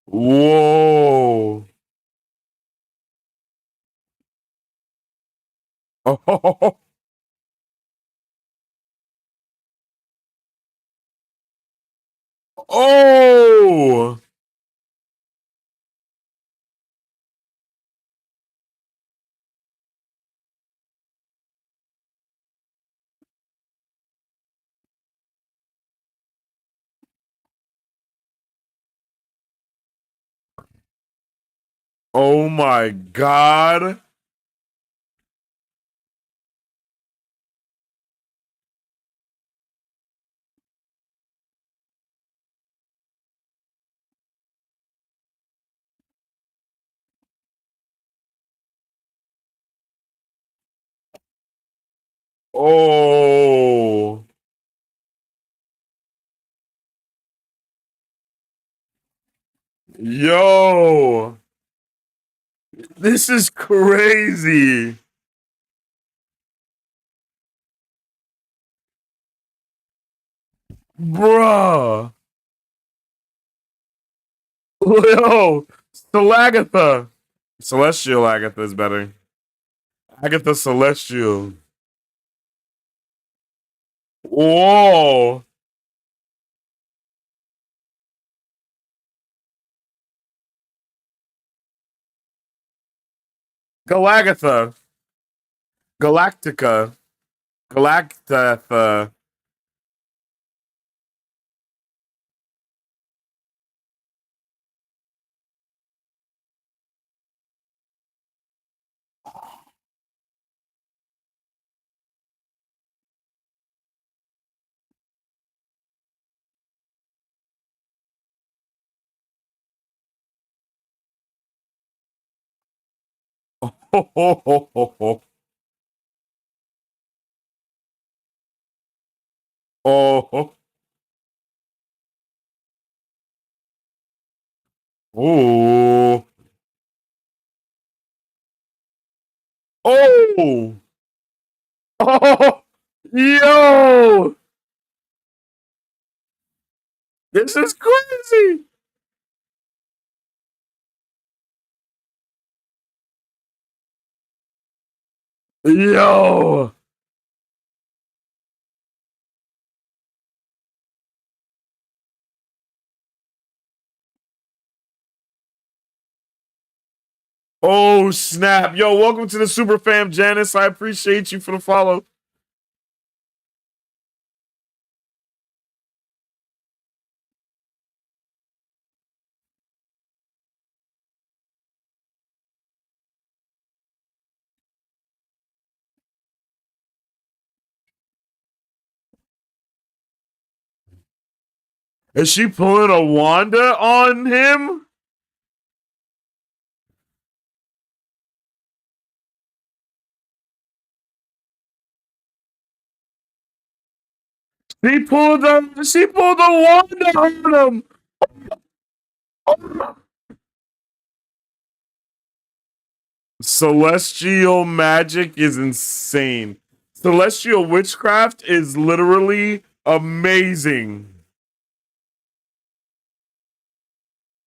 Whoa. Oh. Oh. Oh my God. Oh. Yo. This is crazy. Bruh. Yo. Stalagatha. Celestial Agatha is better. Agatha Celestial. Whoa. Galagatha. Galactica. Galactatha. Ho, ho, ho, ho, ho. Oh. Oh. Oh. Oh. Yo. This is crazy. Yo. Oh, snap. Yo, welcome to the Super Fam, Janice. I appreciate you for the follow. Is she pulling a Wanda on him? She pulled a Wanda on him. Celestial magic is insane. Celestial witchcraft is literally amazing.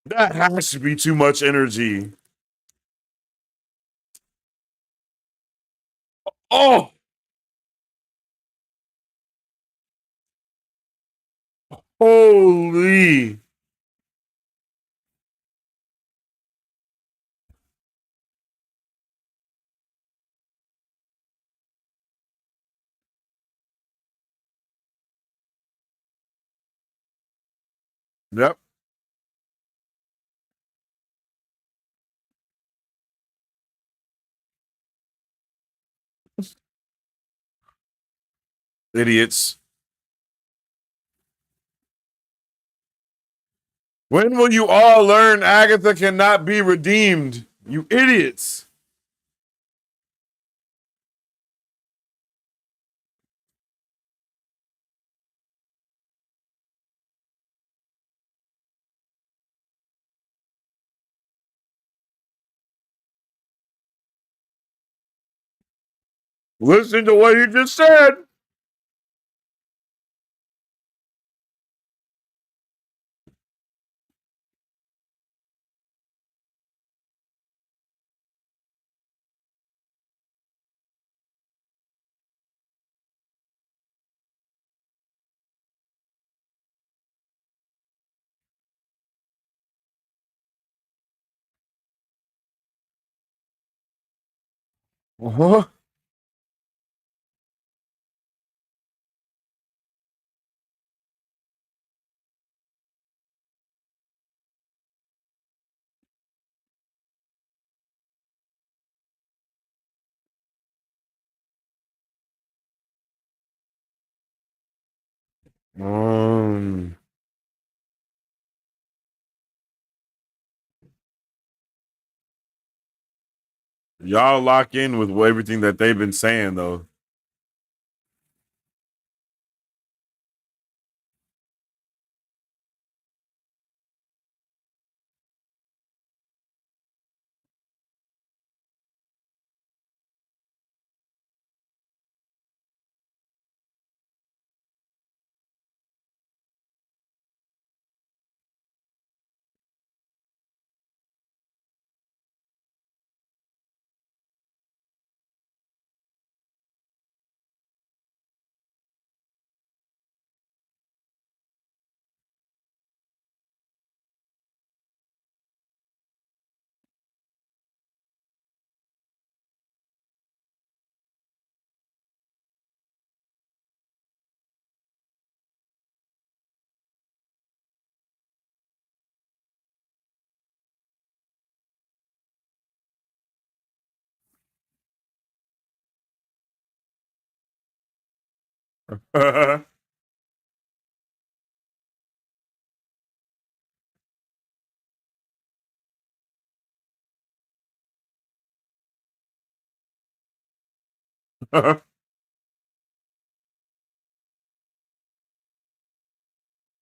That has to be too much energy. Oh, holy. Yep. Idiots. When will you all learn Agatha cannot be redeemed? You idiots. Listen to what you just said. Uh-huh. Um, y'all lock in with everything that they've been saying, though.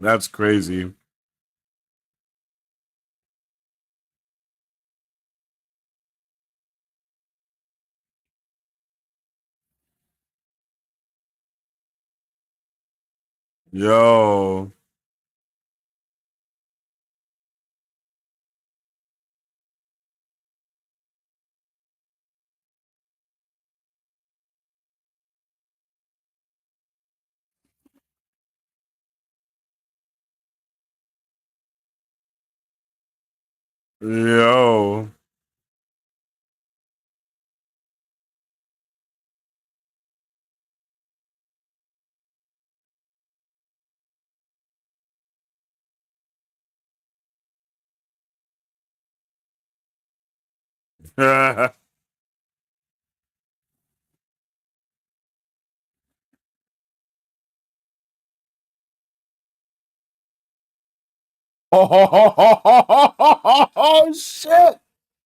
That's crazy. Yo. Yo. Oh shit.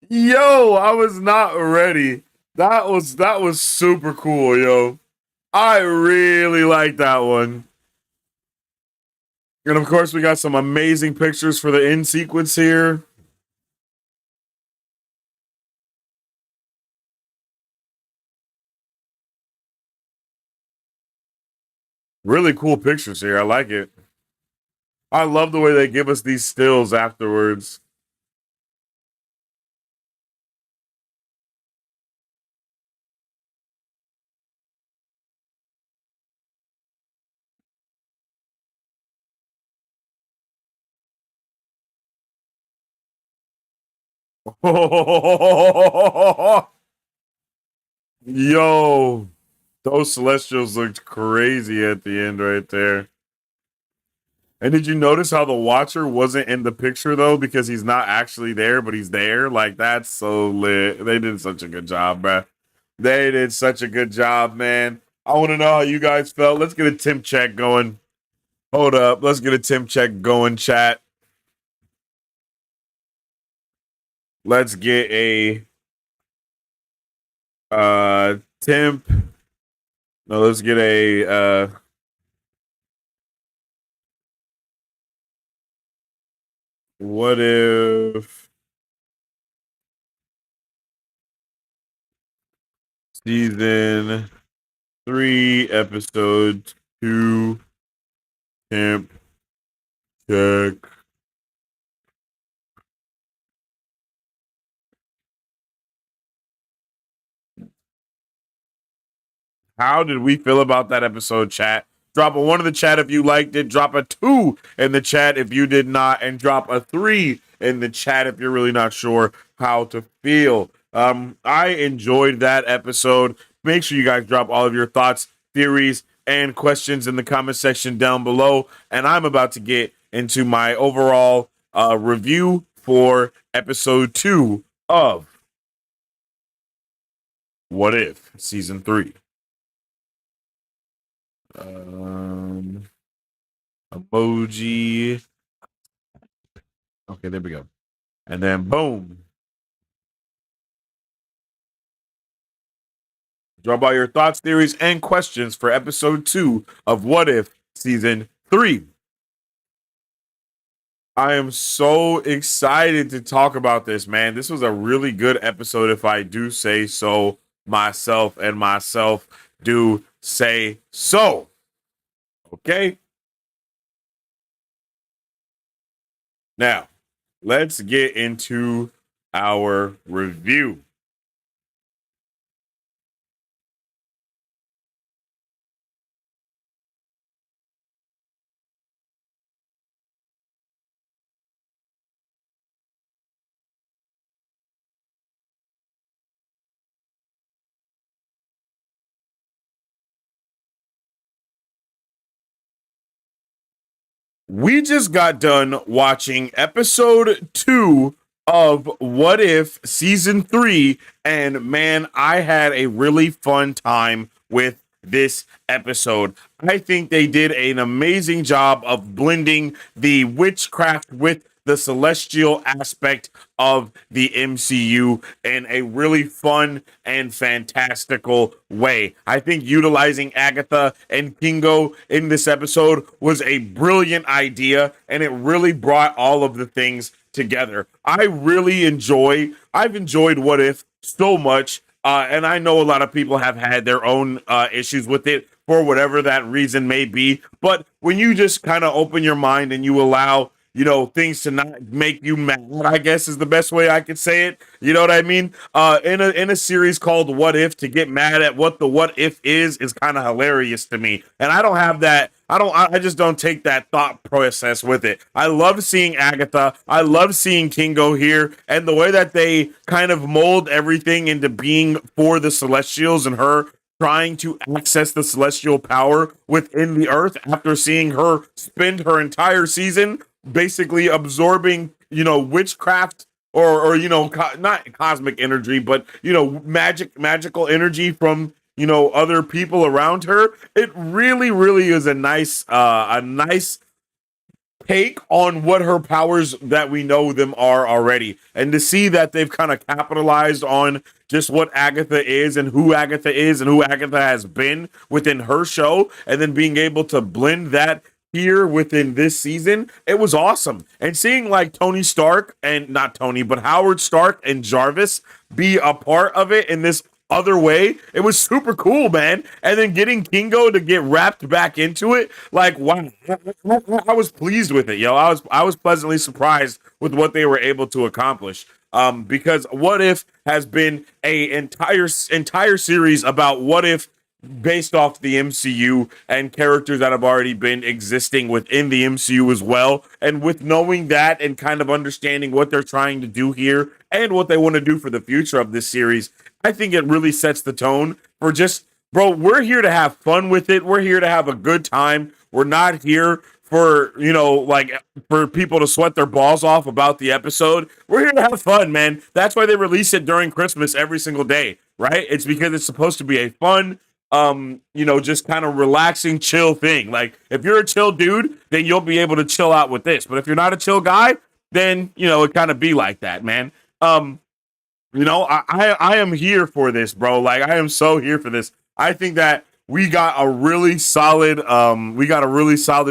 Yo, I was not ready. That was super cool, yo. I really like that one. And of course, we got some amazing pictures for the end sequence here. Really cool pictures here. I like it. I love the way they give us these stills afterwards. Yo, those celestials looked crazy at the end right there. And did you notice how the Watcher wasn't in the picture though, because he's not actually there, but he's there? Like, that's so lit. They did such a good job, man. They did such a good job, man. I want to know how you guys felt. Let's get a temp check going. Hold up. Let's get a temp check going, chat. Let's get a temp. No, let's get a what if season 3 episode 2 temp check. How did we feel about that episode, chat? Drop a 1 in the chat if you liked it. Drop a 2 in the chat if you did not. And drop a 3 in the chat if you're really not sure how to feel. I enjoyed that episode. Make sure you guys drop all of your thoughts, theories, and questions in the comment section down below. And I'm about to get into my overall review for episode 2 of What If Season 3. Emoji. Okay, there we go. And then boom. Drop all your thoughts, theories, and questions for episode 2 of What If Season 3. I am so excited to talk about this, man. This was a really good episode, if I do say so myself, and myself do say so. Okay. Now, let's get into our review. We just got done watching episode 2 of What If Season 3, and man, I had a really fun time with this episode. I think they did an amazing job of blending the witchcraft with the celestial aspect of the MCU in a really fun and fantastical way. I think utilizing Agatha and Kingo in this episode was a brilliant idea, and it really brought all of the things together. I've enjoyed What If so much, and I know a lot of people have had their own issues with it for whatever that reason may be, but when you just kind of open your mind and you allow things to not make you mad, I guess is the best way I could say it. You know what I mean? In a series called What If, to get mad at what the what if is kind of hilarious to me. And I don't have that. I just don't take that thought process with it. I love seeing Agatha. I love seeing Kingo here, and the way that they kind of mold everything into being for the Celestials, and her trying to access the celestial power within the earth after seeing her spend her entire season basically absorbing, witchcraft or not cosmic energy, but magical energy from other people around her. It really, really is a nice take on what her powers that we know them are already, and to see that they've kind of capitalized on just what Agatha is and who Agatha has been within her show, and then being able to blend that here within this season, it was awesome. And seeing like Tony Stark, and not Tony, but Howard Stark and Jarvis be a part of it in this other way, it was super cool, man. And then getting Kingo to get wrapped back into it, like, wow, I was pleased with it, yo. I was pleasantly surprised with what they were able to accomplish. Because What If has been a entire series about what if, based off the MCU and characters that have already been existing within the MCU as well. And with knowing that and kind of understanding what they're trying to do here and what they want to do for the future of this series, I think it really sets the tone for just, bro, we're here to have fun with it. We're here to have a good time. We're not here for for people to sweat their balls off about the episode. We're here to have fun, man. That's why they release it during Christmas every single day, right? It's because it's supposed to be a fun, just kind of relaxing, chill thing. Like, if you're a chill dude, then you'll be able to chill out with this. But if you're not a chill guy, then it kind of be like that, man. I am here for this, bro. Like, I am so here for this. I think that we got a really solid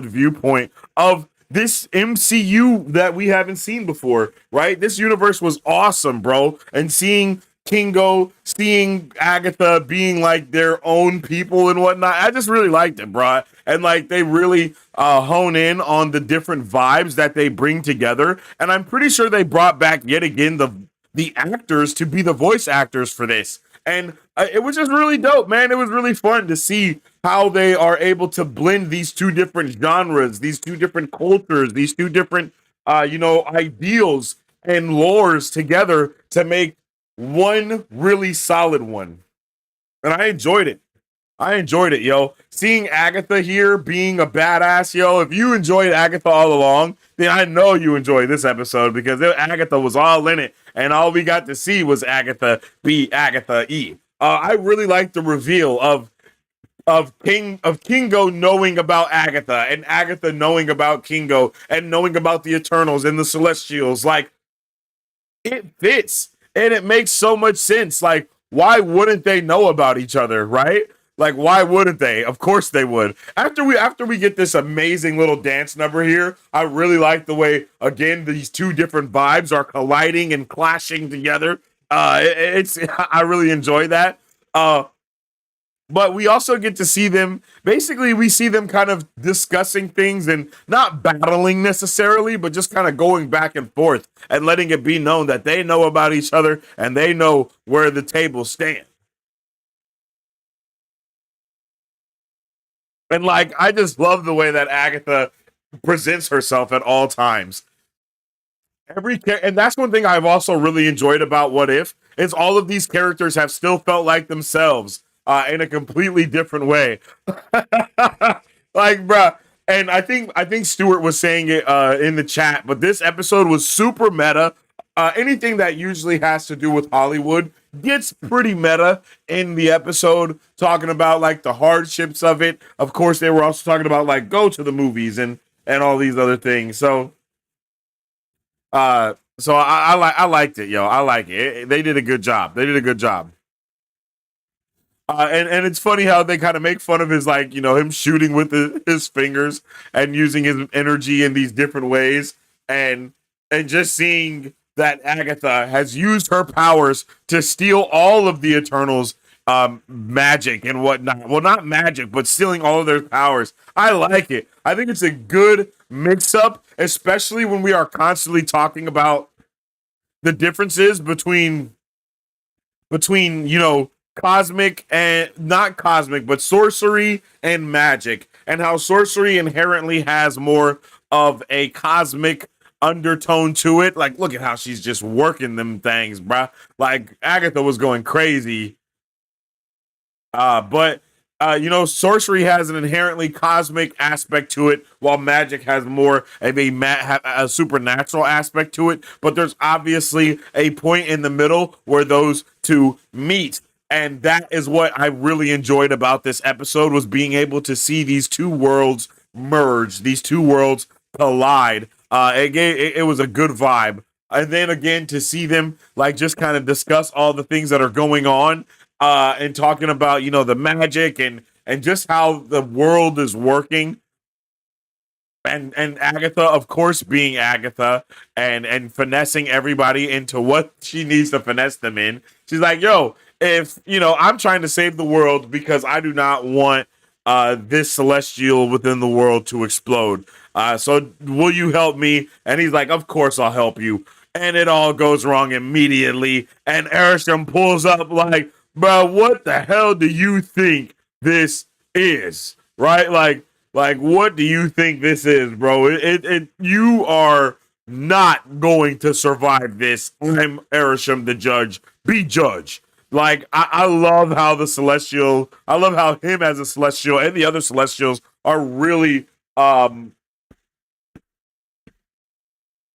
viewpoint of this MCU that we haven't seen before, right? This universe was awesome, bro. And seeing Kingo, seeing Agatha being like their own people and whatnot, I just really liked it, bro. And like, they really hone in on the different vibes that they bring together. And I'm pretty sure they brought back yet again the actors to be the voice actors for this. And it was just really dope, man. It was really fun to see how they are able to blend these two different genres, these two different cultures, these two different, ideals and lores together to make one really solid one. And I enjoyed it. Yo. Seeing Agatha here being a badass, yo. If you enjoyed Agatha all along, then I know you enjoyed this episode, because Agatha was all in it, and all we got to see was Agatha be Agatha E. I really like the reveal of Kingo knowing about Agatha, and Agatha knowing about Kingo, and knowing about the Eternals and the Celestials. Like, it fits, and it makes so much sense. Like, why wouldn't they know about each other, right? Like, why wouldn't they? Of course they would. After we get this amazing little dance number here, I really like the way, again, these two different vibes are colliding and clashing together. I really enjoy that. But we also get to see them, basically we see them kind of discussing things and not battling necessarily, but just kind of going back and forth and letting it be known that they know about each other and they know where the tables stand. And like, I just love the way that Agatha presents herself at all times. And that's one thing I've also really enjoyed about What If, is all of these characters have still felt like themselves in a completely different way. Like, bruh. And I think Stuart was saying it in the chat, but this episode was super meta. Anything that usually has to do with Hollywood gets pretty meta in the episode, talking about like the hardships of it. Of course, they were also talking about like go to the movies and all these other things. So I liked it, yo. I like it. They did a good job. And it's funny how they kind of make fun of his, like, him shooting with his fingers and using his energy in these different ways, and just seeing that Agatha has used her powers to steal all of the Eternals' magic and whatnot. Well, not magic, but stealing all of their powers. I like it. I think it's a good mix-up, especially when we are constantly talking about the differences between cosmic and not cosmic, but sorcery and magic, and how sorcery inherently has more of a cosmic undertone to it. Like, look at how she's just working them things, bruh. Like, Agatha was going crazy. But sorcery has an inherently cosmic aspect to it, while magic has more of a supernatural aspect to it. But there's obviously a point in the middle where those two meet. And that is what I really enjoyed about this episode, was being able to see these two worlds merge, these two worlds collide. It was a good vibe. And then again, to see them like just kind of discuss all the things that are going on, and talking about, the magic and just how the world is working. And Agatha, of course, being Agatha and finessing everybody into what she needs to finesse them in. She's like, yo, if, I'm trying to save the world because I do not want this celestial within the world to explode. So will you help me? And he's like, of course I'll help you. And it all goes wrong immediately. And Arishem pulls up like, bro, what the hell do you think this is? Right? Like, what do you think this is, bro? You are not going to survive this. I'm Arishem the judge. Be judge. Like, I love how I love how him as a celestial and the other celestials are really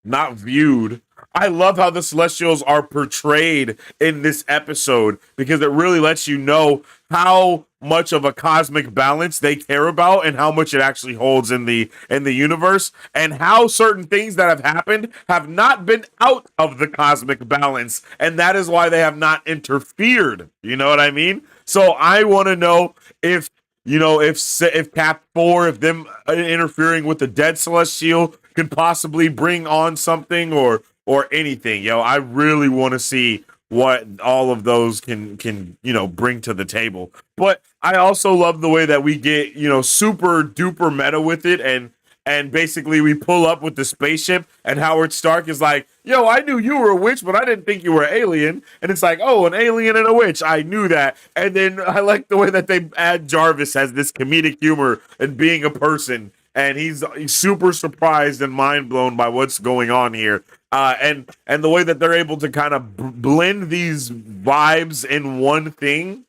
not viewed. I love how the Celestials are portrayed in this episode because it really lets you know how much of a cosmic balance they care about and how much it actually holds in the universe, and how certain things that have happened have not been out of the cosmic balance, and that is why they have not interfered. You know what I mean? So I want to know if if Cap 4, if them interfering with the dead Celestial could possibly bring on something or anything. I really want to see what all of those can bring to the table. But I also love the way that we get super duper meta with it, and basically we pull up with the spaceship and Howard Stark is like, yo, I knew you were a witch, but I didn't think you were an alien. And it's like, oh, an alien and a witch. I knew that. And then I like the way that they add Jarvis as this comedic humor and being a person. And he's super surprised and mind blown by what's going on here. And the way that they're able to kind of blend these vibes in one thing.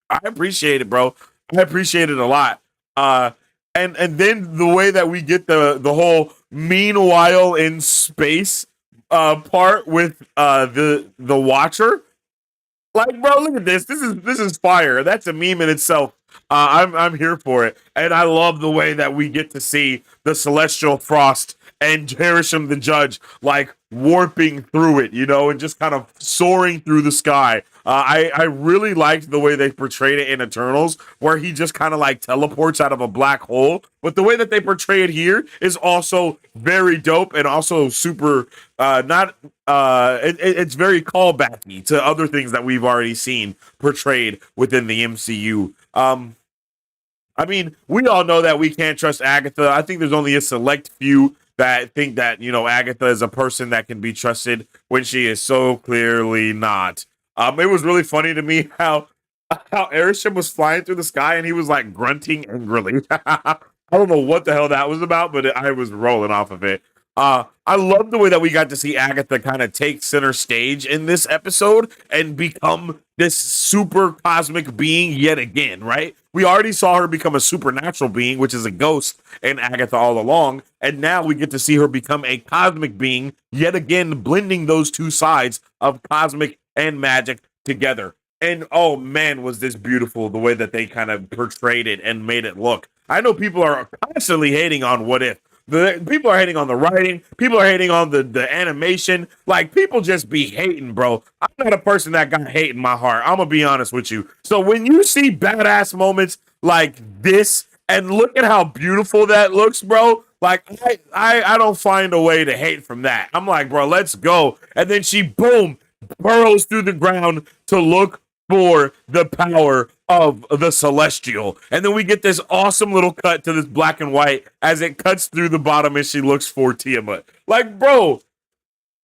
I appreciate it, bro. I appreciate it a lot. And then the way that we get the whole meanwhile in space part with the Watcher. Like, bro, look at this. This is fire. That's a meme in itself. I'm here for it, and I love the way that we get to see the Celestial Frost and Harisham the Judge like warping through it, and just kind of soaring through the sky. I really liked the way they portrayed it in Eternals, where he just kind of like teleports out of a black hole. But the way that they portray it here is also very dope and also super it's very callbacky to other things that we've already seen portrayed within the MCU. I mean, we all know that we can't trust Agatha. I think there's only a select few that think that, Agatha is a person that can be trusted when she is so clearly not. It was really funny to me how Airship was flying through the sky and he was like grunting angrily. I don't know what the hell that was about, but I was rolling off of it. I love the way that we got to see Agatha kind of take center stage in this episode and become this super cosmic being yet again, right? We already saw her become a supernatural being, which is a ghost in Agatha all along, and now we get to see her become a cosmic being yet again, blending those two sides of cosmic and magic together. And oh man, was this beautiful the way that they kind of portrayed it and made it look. I know people are constantly hating on What If. People are hating on the writing. People are hating on the animation. Like, people just be hating, bro. I'm not a person that got hate in my heart. I'm going to be honest with you. So when you see badass moments like this, and look at how beautiful that looks, bro. Like, I don't find a way to hate from that. I'm like, bro, let's go. And then she, boom, burrows through the ground to look for the power of the Celestial. And then we get this awesome little cut to this black and white as it cuts through the bottom and she looks for Tiamat. Like, bro,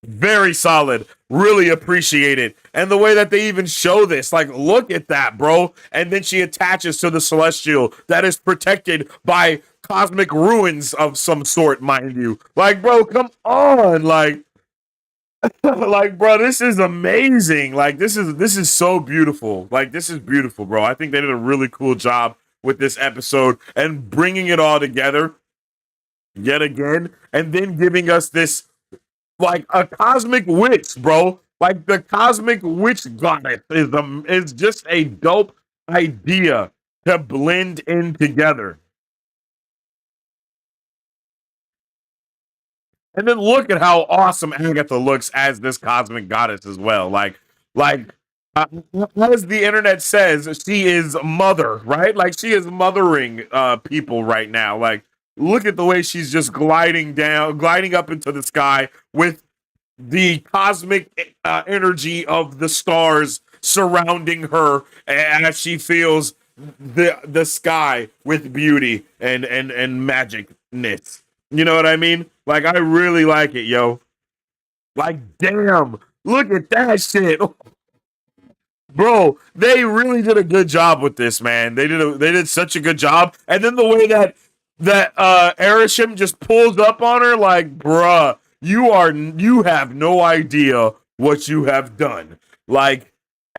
very solid. Really appreciate it. And the way that they even show this, like, look at that, bro. And then she attaches to the Celestial that is protected by cosmic ruins of some sort, mind you. Like, bro, come on. Like, bro, this is amazing. Like, this is so beautiful. Like, this is beautiful, bro. I think they did a really cool job with this episode and bringing it all together yet again, and then giving us this, like, a cosmic witch, bro. Like, the cosmic witch goddess is just a dope idea to blend in together. And then look at how awesome Agatha looks as this cosmic goddess as well. As the internet says, she is mother, right? Like, she is mothering people right now. Like, look at the way she's just gliding up into the sky with the cosmic energy of the stars surrounding her as she feels the sky with beauty and magicness. You know what I mean? Like, I really like it, yo. Like, damn, look at that shit. Bro, they really did a good job with this, man. They did such a good job. And then the way that Arishem just pulls up on her, like, bruh, you have no idea what you have done. Like,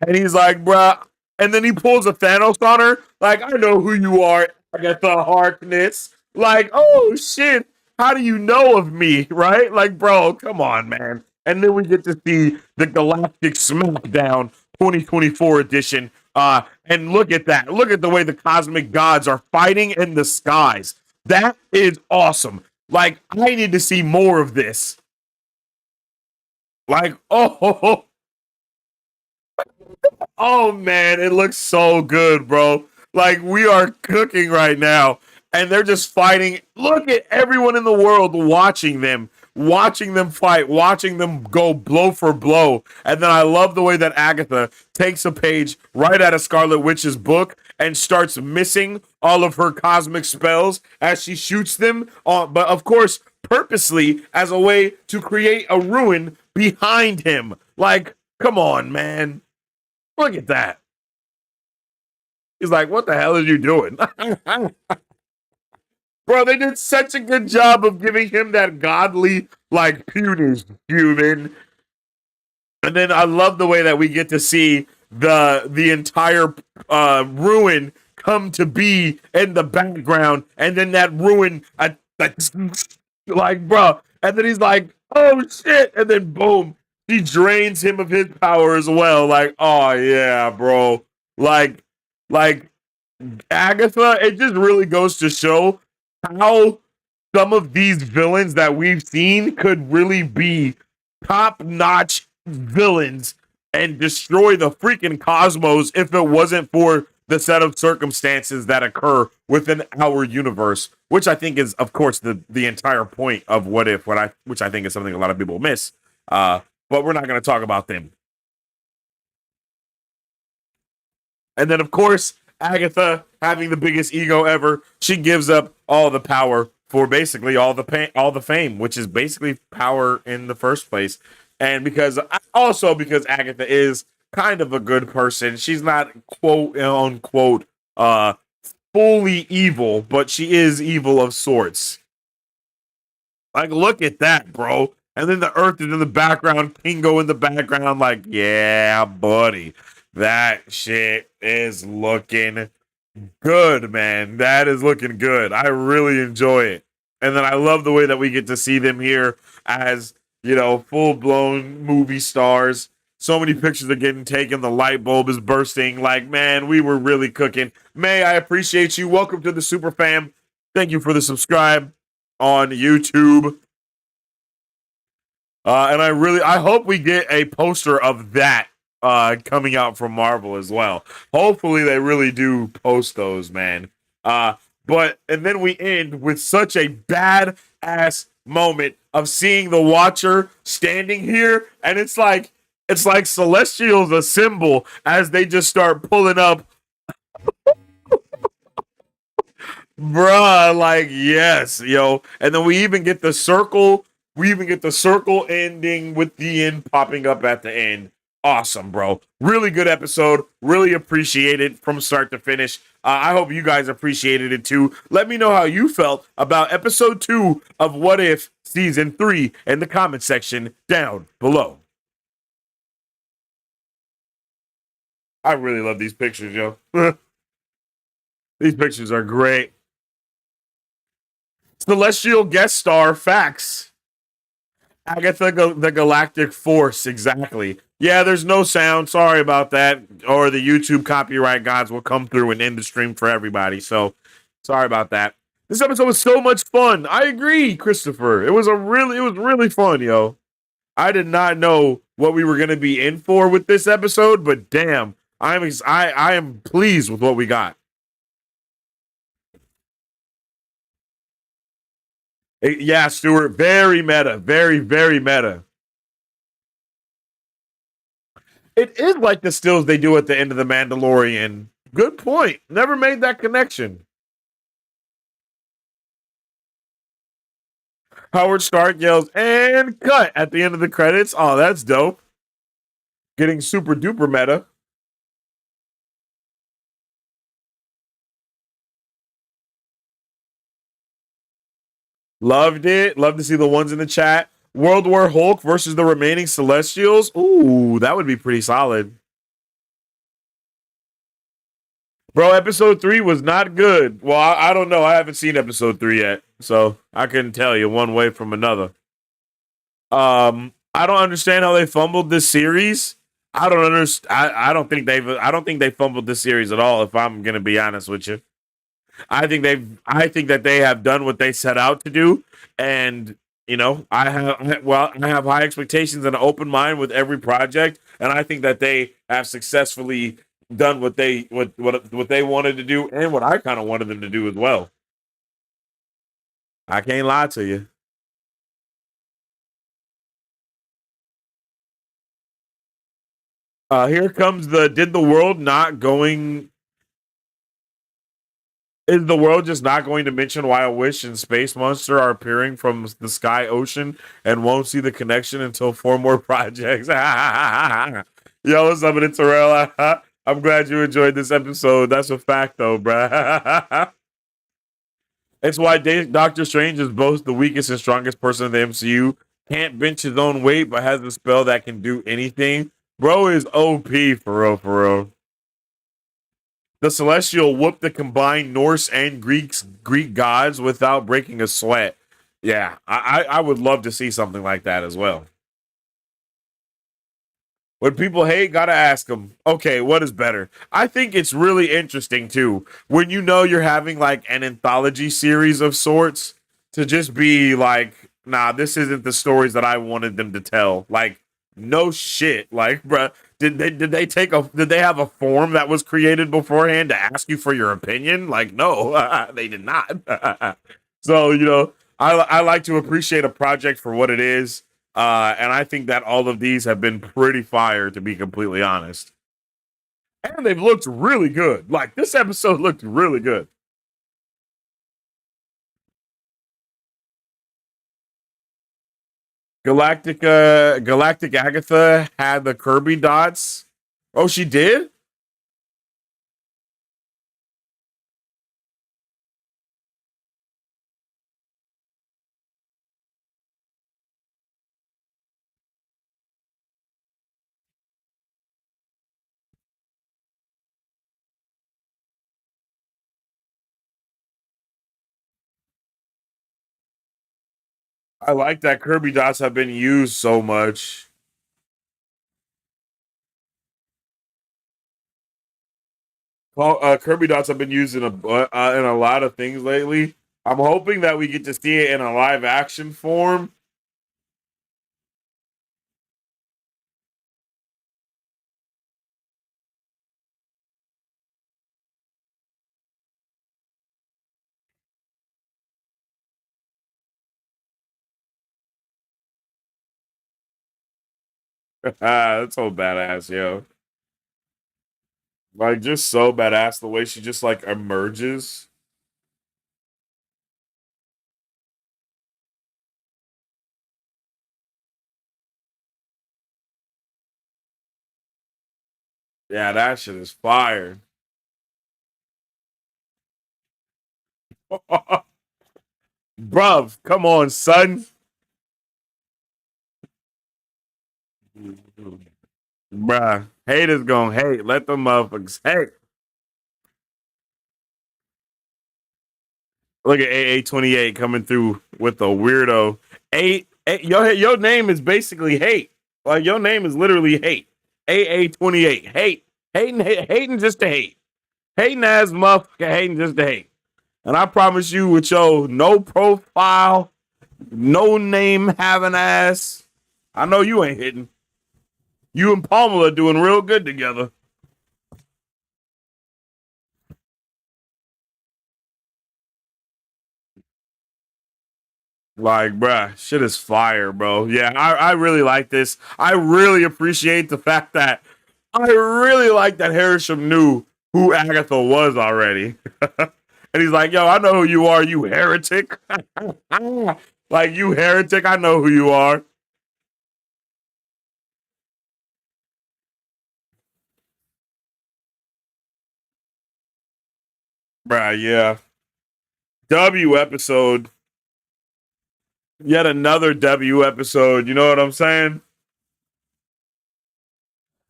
and he's like, bruh, and then he pulls a Thanos on her, like, I know who you are, Agatha Harkness. Like, oh shit. How do you know of me, right? Like, bro, come on, man. And then we get to see the Galactic Smackdown 2024 edition. And look at that. Look at the way the cosmic gods are fighting in the skies. That is awesome. Like, I need to see more of this. Like, oh man, it looks so good, bro. Like, we are cooking right now, and they're just fighting. Look at everyone in the world watching them fight, watching them go blow for blow. And then I love the way that Agatha takes a page right out of Scarlet Witch's book and starts missing all of her cosmic spells as she shoots them, but of course, purposely as a way to create a ruin behind him. Like, come on, man. Look at that. He's like, what the hell are you doing? Bro, they did such a good job of giving him that godly, like, puny human. And then I love the way that we get to see the entire ruin come to be in the background. And then that ruin, like, bro. And then he's like, oh, shit. And then, boom, she drains him of his power as well. Like, oh, yeah, bro. Like Agatha, it just really goes to show how some of these villains that we've seen could really be top-notch villains and destroy the freaking cosmos if it wasn't for the set of circumstances that occur within our universe, which I think is, of course, the entire point of What If, which I think is something a lot of people miss. But we're not going to talk about them. And then, of course, Agatha, having the biggest ego ever, she gives up all the power for basically all the fame, which is basically power in the first place. And because Agatha is kind of a good person, she's not quote unquote fully evil, but she is evil of sorts. Like, look at that, bro. And then the Earth is in the background, Kingo in the background, like, yeah, buddy. That shit is looking good, man. That is looking good. I really enjoy it. And then I love the way that we get to see them here as, full-blown movie stars. So many pictures are getting taken. The light bulb is bursting. Like, man, we were really cooking. May, I appreciate you. Welcome to the Super Fam. Thank you for the subscribe on YouTube. And I hope we get a poster of that coming out from Marvel as well. Hopefully they really do post those, man. And then we end with such a badass moment of seeing the Watcher standing here, and it's like Celestials assemble as they just start pulling up. Bruh, like, yes, yo. And then we even get the circle. We even get the circle ending with the end popping up at the end. Awesome, bro. Really good episode. Really appreciate it from start to finish. I hope you guys appreciated it too. Let me know how you felt about episode 2 of What If season 3 in the comment section down below. I really love these pictures, yo. These pictures are great. Celestial guest star facts. Agatha the Galactic Force, exactly. Yeah, there's no sound. Sorry about that. Or the YouTube copyright gods will come through and end the stream for everybody. So, sorry about that. This episode was so much fun. I agree, Christopher. It was really fun, yo. I did not know what we were going to be in for with this episode, but damn, I am pleased with what we got. Yeah, Stuart, very meta, very, very meta. It is like the stills they do at the end of The Mandalorian. Good point. Never made that connection. Howard Stark yells, and cut at the end of the credits. Oh, that's dope. Getting super duper meta. Loved it. Love to see the ones in the chat. World War Hulk versus the remaining Celestials. Ooh, that would be pretty solid. Bro, episode 3 was not good. Well, I don't know. I haven't seen episode 3 yet. so I couldn't tell you one way from another. I don't understand how they fumbled this series. I don't understand. I don't think they've. I don't think they fumbled this series at all. If I'm gonna be honest with you, I think they've. I think that they have done what they set out to do, and I have high expectations and an open mind with every project, and I think that they have successfully done what they wanted to do, and what I kind of wanted them to do as well. I can't lie to you. Here comes the did the world not going is the world just not going to mention why a wish and space monster are appearing from the sky ocean and won't see the connection until 4 more projects? Yo, what's up, it's Terrell. I'm glad you enjoyed this episode. That's a fact though, bruh. It's why Doctor Strange is both the weakest and strongest person in the MCU. Can't bench his own weight, but has a spell that can do anything. Bro is OP for real, for real. The Celestial whooped the combined Norse and Greek gods without breaking a sweat. Yeah, I would love to see something like that as well. When people hate, gotta ask them, okay, what is better? I think it's really interesting too, when you know you're having like an anthology series of sorts, to just be like, nah, this isn't the stories that I wanted them to tell. Like, no shit. Like, bruh, did they have a form that was created beforehand to ask you for your opinion? Like, no, they did not. So, I like to appreciate a project for what it is. And I think that all of these have been pretty fire, to be completely honest. And they've looked really good. Like, this episode looked really good. Galactic Agatha had the Kirby dots. Oh, she did? I like that Kirby dots have been used so much. Kirby dots have been used in a lot of things lately. I'm hoping that we get to see it in a live action form. That's so badass, yo. Like, just so badass the way she just like emerges. Yeah, that shit is fire. Bruv, come on, son. Bruh, haters gonna hate. Let them motherfuckers hate. Look at AA28 coming through with a weirdo. Your name is basically hate. Like, your name is literally hate. AA28. Hate. Hating just to hate. Hating ass motherfucker, hating just to hate. And I promise you, with your no profile, no name having ass, I know you ain't hitting. You and Palmer are doing real good together. Like, bruh, shit is fire, bro. Yeah, I really like this. I really appreciate the fact that I really like that Harrison knew who Agatha was already. And he's like, yo, I know who you are, you heretic. Like, you heretic, I know who you are. Bruh, yeah. W episode. Yet another W episode. You know what I'm saying?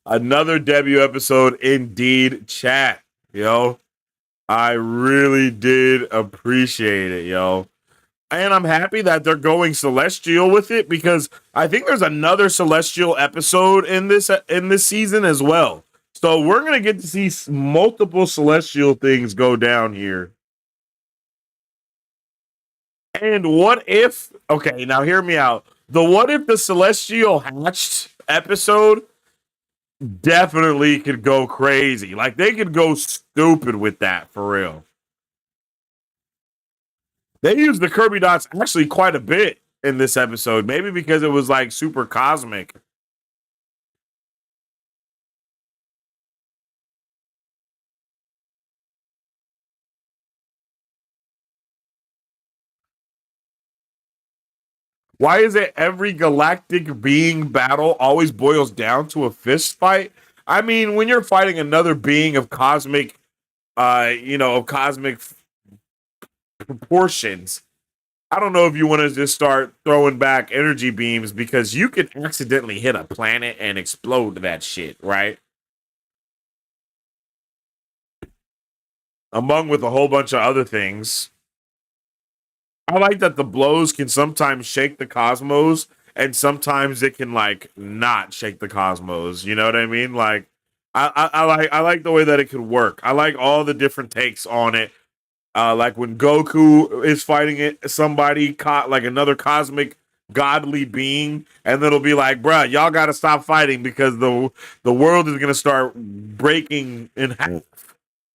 Another W episode indeed, chat. Yo. I really did appreciate it, yo. And I'm happy that they're going celestial with it, because I think there's another celestial episode in this season as well. So we're going to get to see multiple celestial things go down here. And what if, okay, now hear me out. The what if the celestial hatched episode definitely could go crazy. Like, they could go stupid with that, for real. They used the Kirby dots actually quite a bit in this episode, maybe because it was like super cosmic. Why is it every galactic being battle always boils down to a fist fight? I mean, when you're fighting another being of cosmic, of cosmic proportions, I don't know if you want to just start throwing back energy beams, because you could accidentally hit a planet and explode that shit, right? Among with a whole bunch of other things. I like that the blows can sometimes shake the cosmos, and sometimes it can like not shake the cosmos. You know what I mean? Like, I like the way that it could work. I like all the different takes on it. Like when Goku is fighting somebody like another cosmic godly being, and then it'll be like, bruh, y'all got to stop fighting because the world is gonna start breaking in half.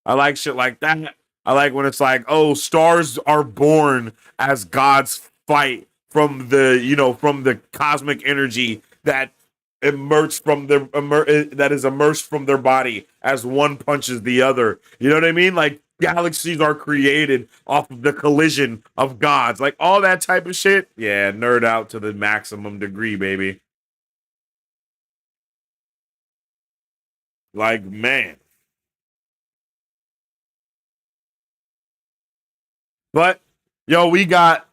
I like shit like that. I like when it's like, oh, stars are born as gods fight from the cosmic energy that immersed from that is immersed from their body as one punches the other. You know what I mean? Like, galaxies are created off of the collision of gods. Like, all that type of shit. Yeah, nerd out to the maximum degree, baby. Like, man. But, yo, we got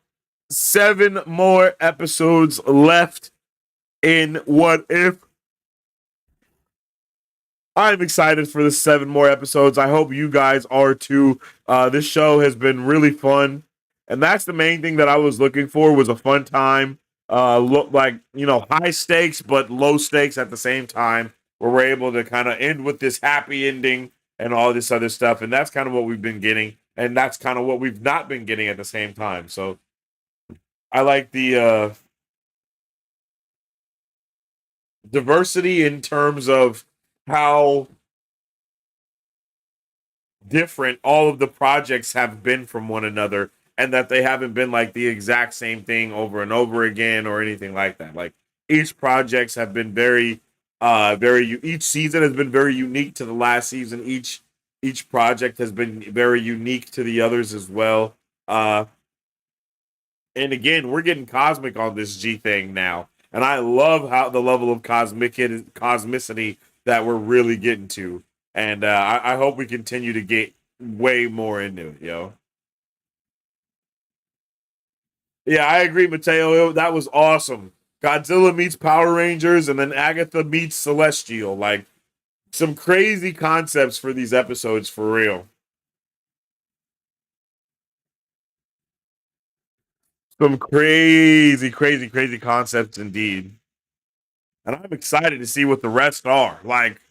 7 more episodes left in What If. I'm excited for the 7 more episodes. I hope you guys are too. This show has been really fun. And that's the main thing that I was looking for, was a fun time. Look like, high stakes, but low stakes at the same time, where we're able to kind of end with this happy ending and all this other stuff. And that's kind of what we've been getting. And that's kind of what we've not been getting at the same time. So I like the diversity in terms of how different all of the projects have been from one another, and that they haven't been like the exact same thing over and over again or anything like that. Like, each projects have been each season has been very unique to the last season. Each project has been very unique to the others as well. And again, we're getting cosmic on this G thing now. And I love how the level of cosmicity that we're really getting to. And I hope we continue to get way more into it, yo. Yeah, I agree, Mateo. That was awesome. Godzilla meets Power Rangers, and then Agatha meets Celestial. Like, some crazy concepts for these episodes, for real. Some crazy, crazy, crazy concepts indeed. And I'm excited to see what the rest are. Like,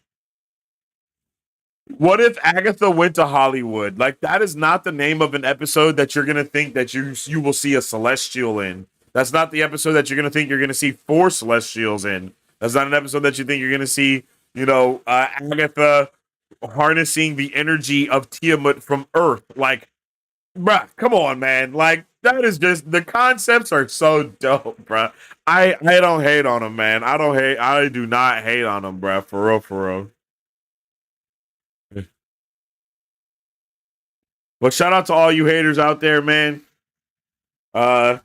what if Agatha went to Hollywood? Like, that is not the name of an episode that you're going to think that you will see a Celestial in. That's not the episode that you're going to think you're going to see 4 Celestials in. That's not an episode that you think you're going to see, Agatha harnessing the energy of Tiamat from Earth. Like, bruh, come on, man. Like, that is just, the concepts are so dope, bruh. I don't hate on them, man. I do not hate on them, bruh. For real, for real. But shout out to all you haters out there, man. Shout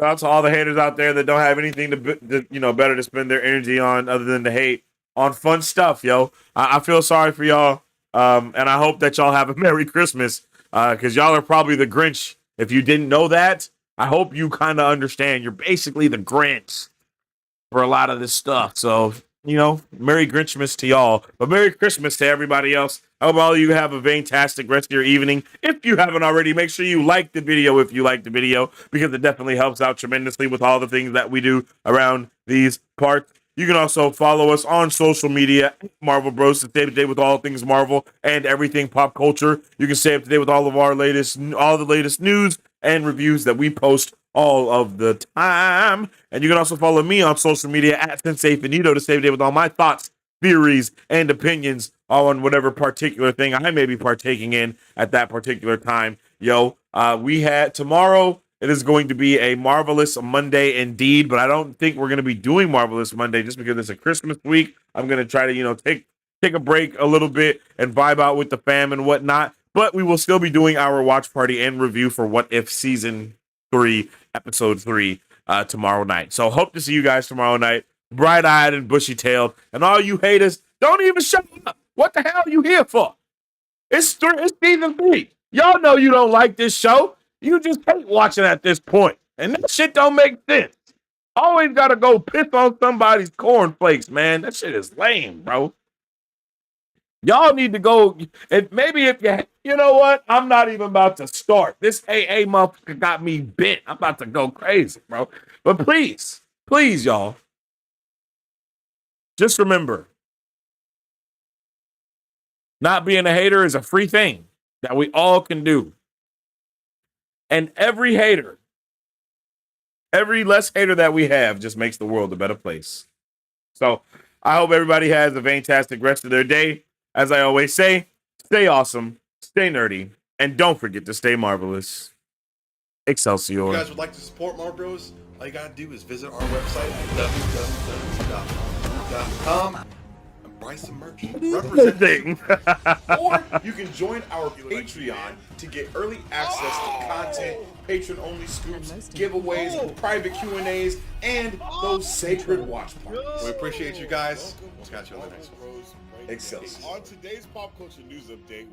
out to all the haters out there that don't have anything to better to spend their energy on other than to hate on fun stuff, yo. I feel sorry for y'all. And I hope that y'all have a Merry Christmas. Because y'all are probably the Grinch. If you didn't know that, I hope you kind of understand. You're basically the Grinch for a lot of this stuff. So, Merry Grinchmas to y'all. But Merry Christmas to everybody else I hope all of you have a fantastic rest of your evening. If you haven't already, make sure you like the video if you like the video, because it definitely helps out tremendously with all the things that we do around these parts. You can also follow us on social media, Marvel Bros, to stay up to date with all things Marvel and everything pop culture. You can stay up to date with all the latest news and reviews that we post all of the time. And you can also follow me on social media at Sensei Finito to stay up to date with all my thoughts, theories, and opinions on whatever particular thing I may be partaking in at that particular time. We had tomorrow. It is going to be a Marvelous Monday indeed, but I don't think we're going to be doing Marvelous Monday just because it's a Christmas week. I'm going to try to, take a break a little bit and vibe out with the fam and whatnot. But we will still be doing our watch party and review for What If Season 3, Episode 3 tomorrow night. So hope to see you guys tomorrow night, bright-eyed and bushy-tailed. And all you haters, don't even show up. What the hell are you here for? It's Season 3. Y'all know you don't like this show. You just hate watching at this point. And that shit don't make sense. Always got to go piss on somebody's cornflakes, man. That shit is lame, bro. Y'all need to go. And maybe if you know what? I'm not even about to start. This AA motherfucker got me bent. I'm about to go crazy, bro. But please, y'all, just remember, not being a hater is a free thing that we all can do. And every less hater that we have just makes the world a better place. So I hope everybody has a fantastic rest of their day. As I always say, stay awesome, stay nerdy, and don't forget to stay marvelous. Excelsior. If you guys would like to support Marvel Bros, all you gotta do is visit our website at www.marvelbros.com and buy some merch. Represent or you can join our Patreon to get early access to content, patron-only scoops, giveaways, private Q&As, and those sacred watch parties. We appreciate you guys. We'll catch you on the next one. Excelsior. On today's pop culture news update.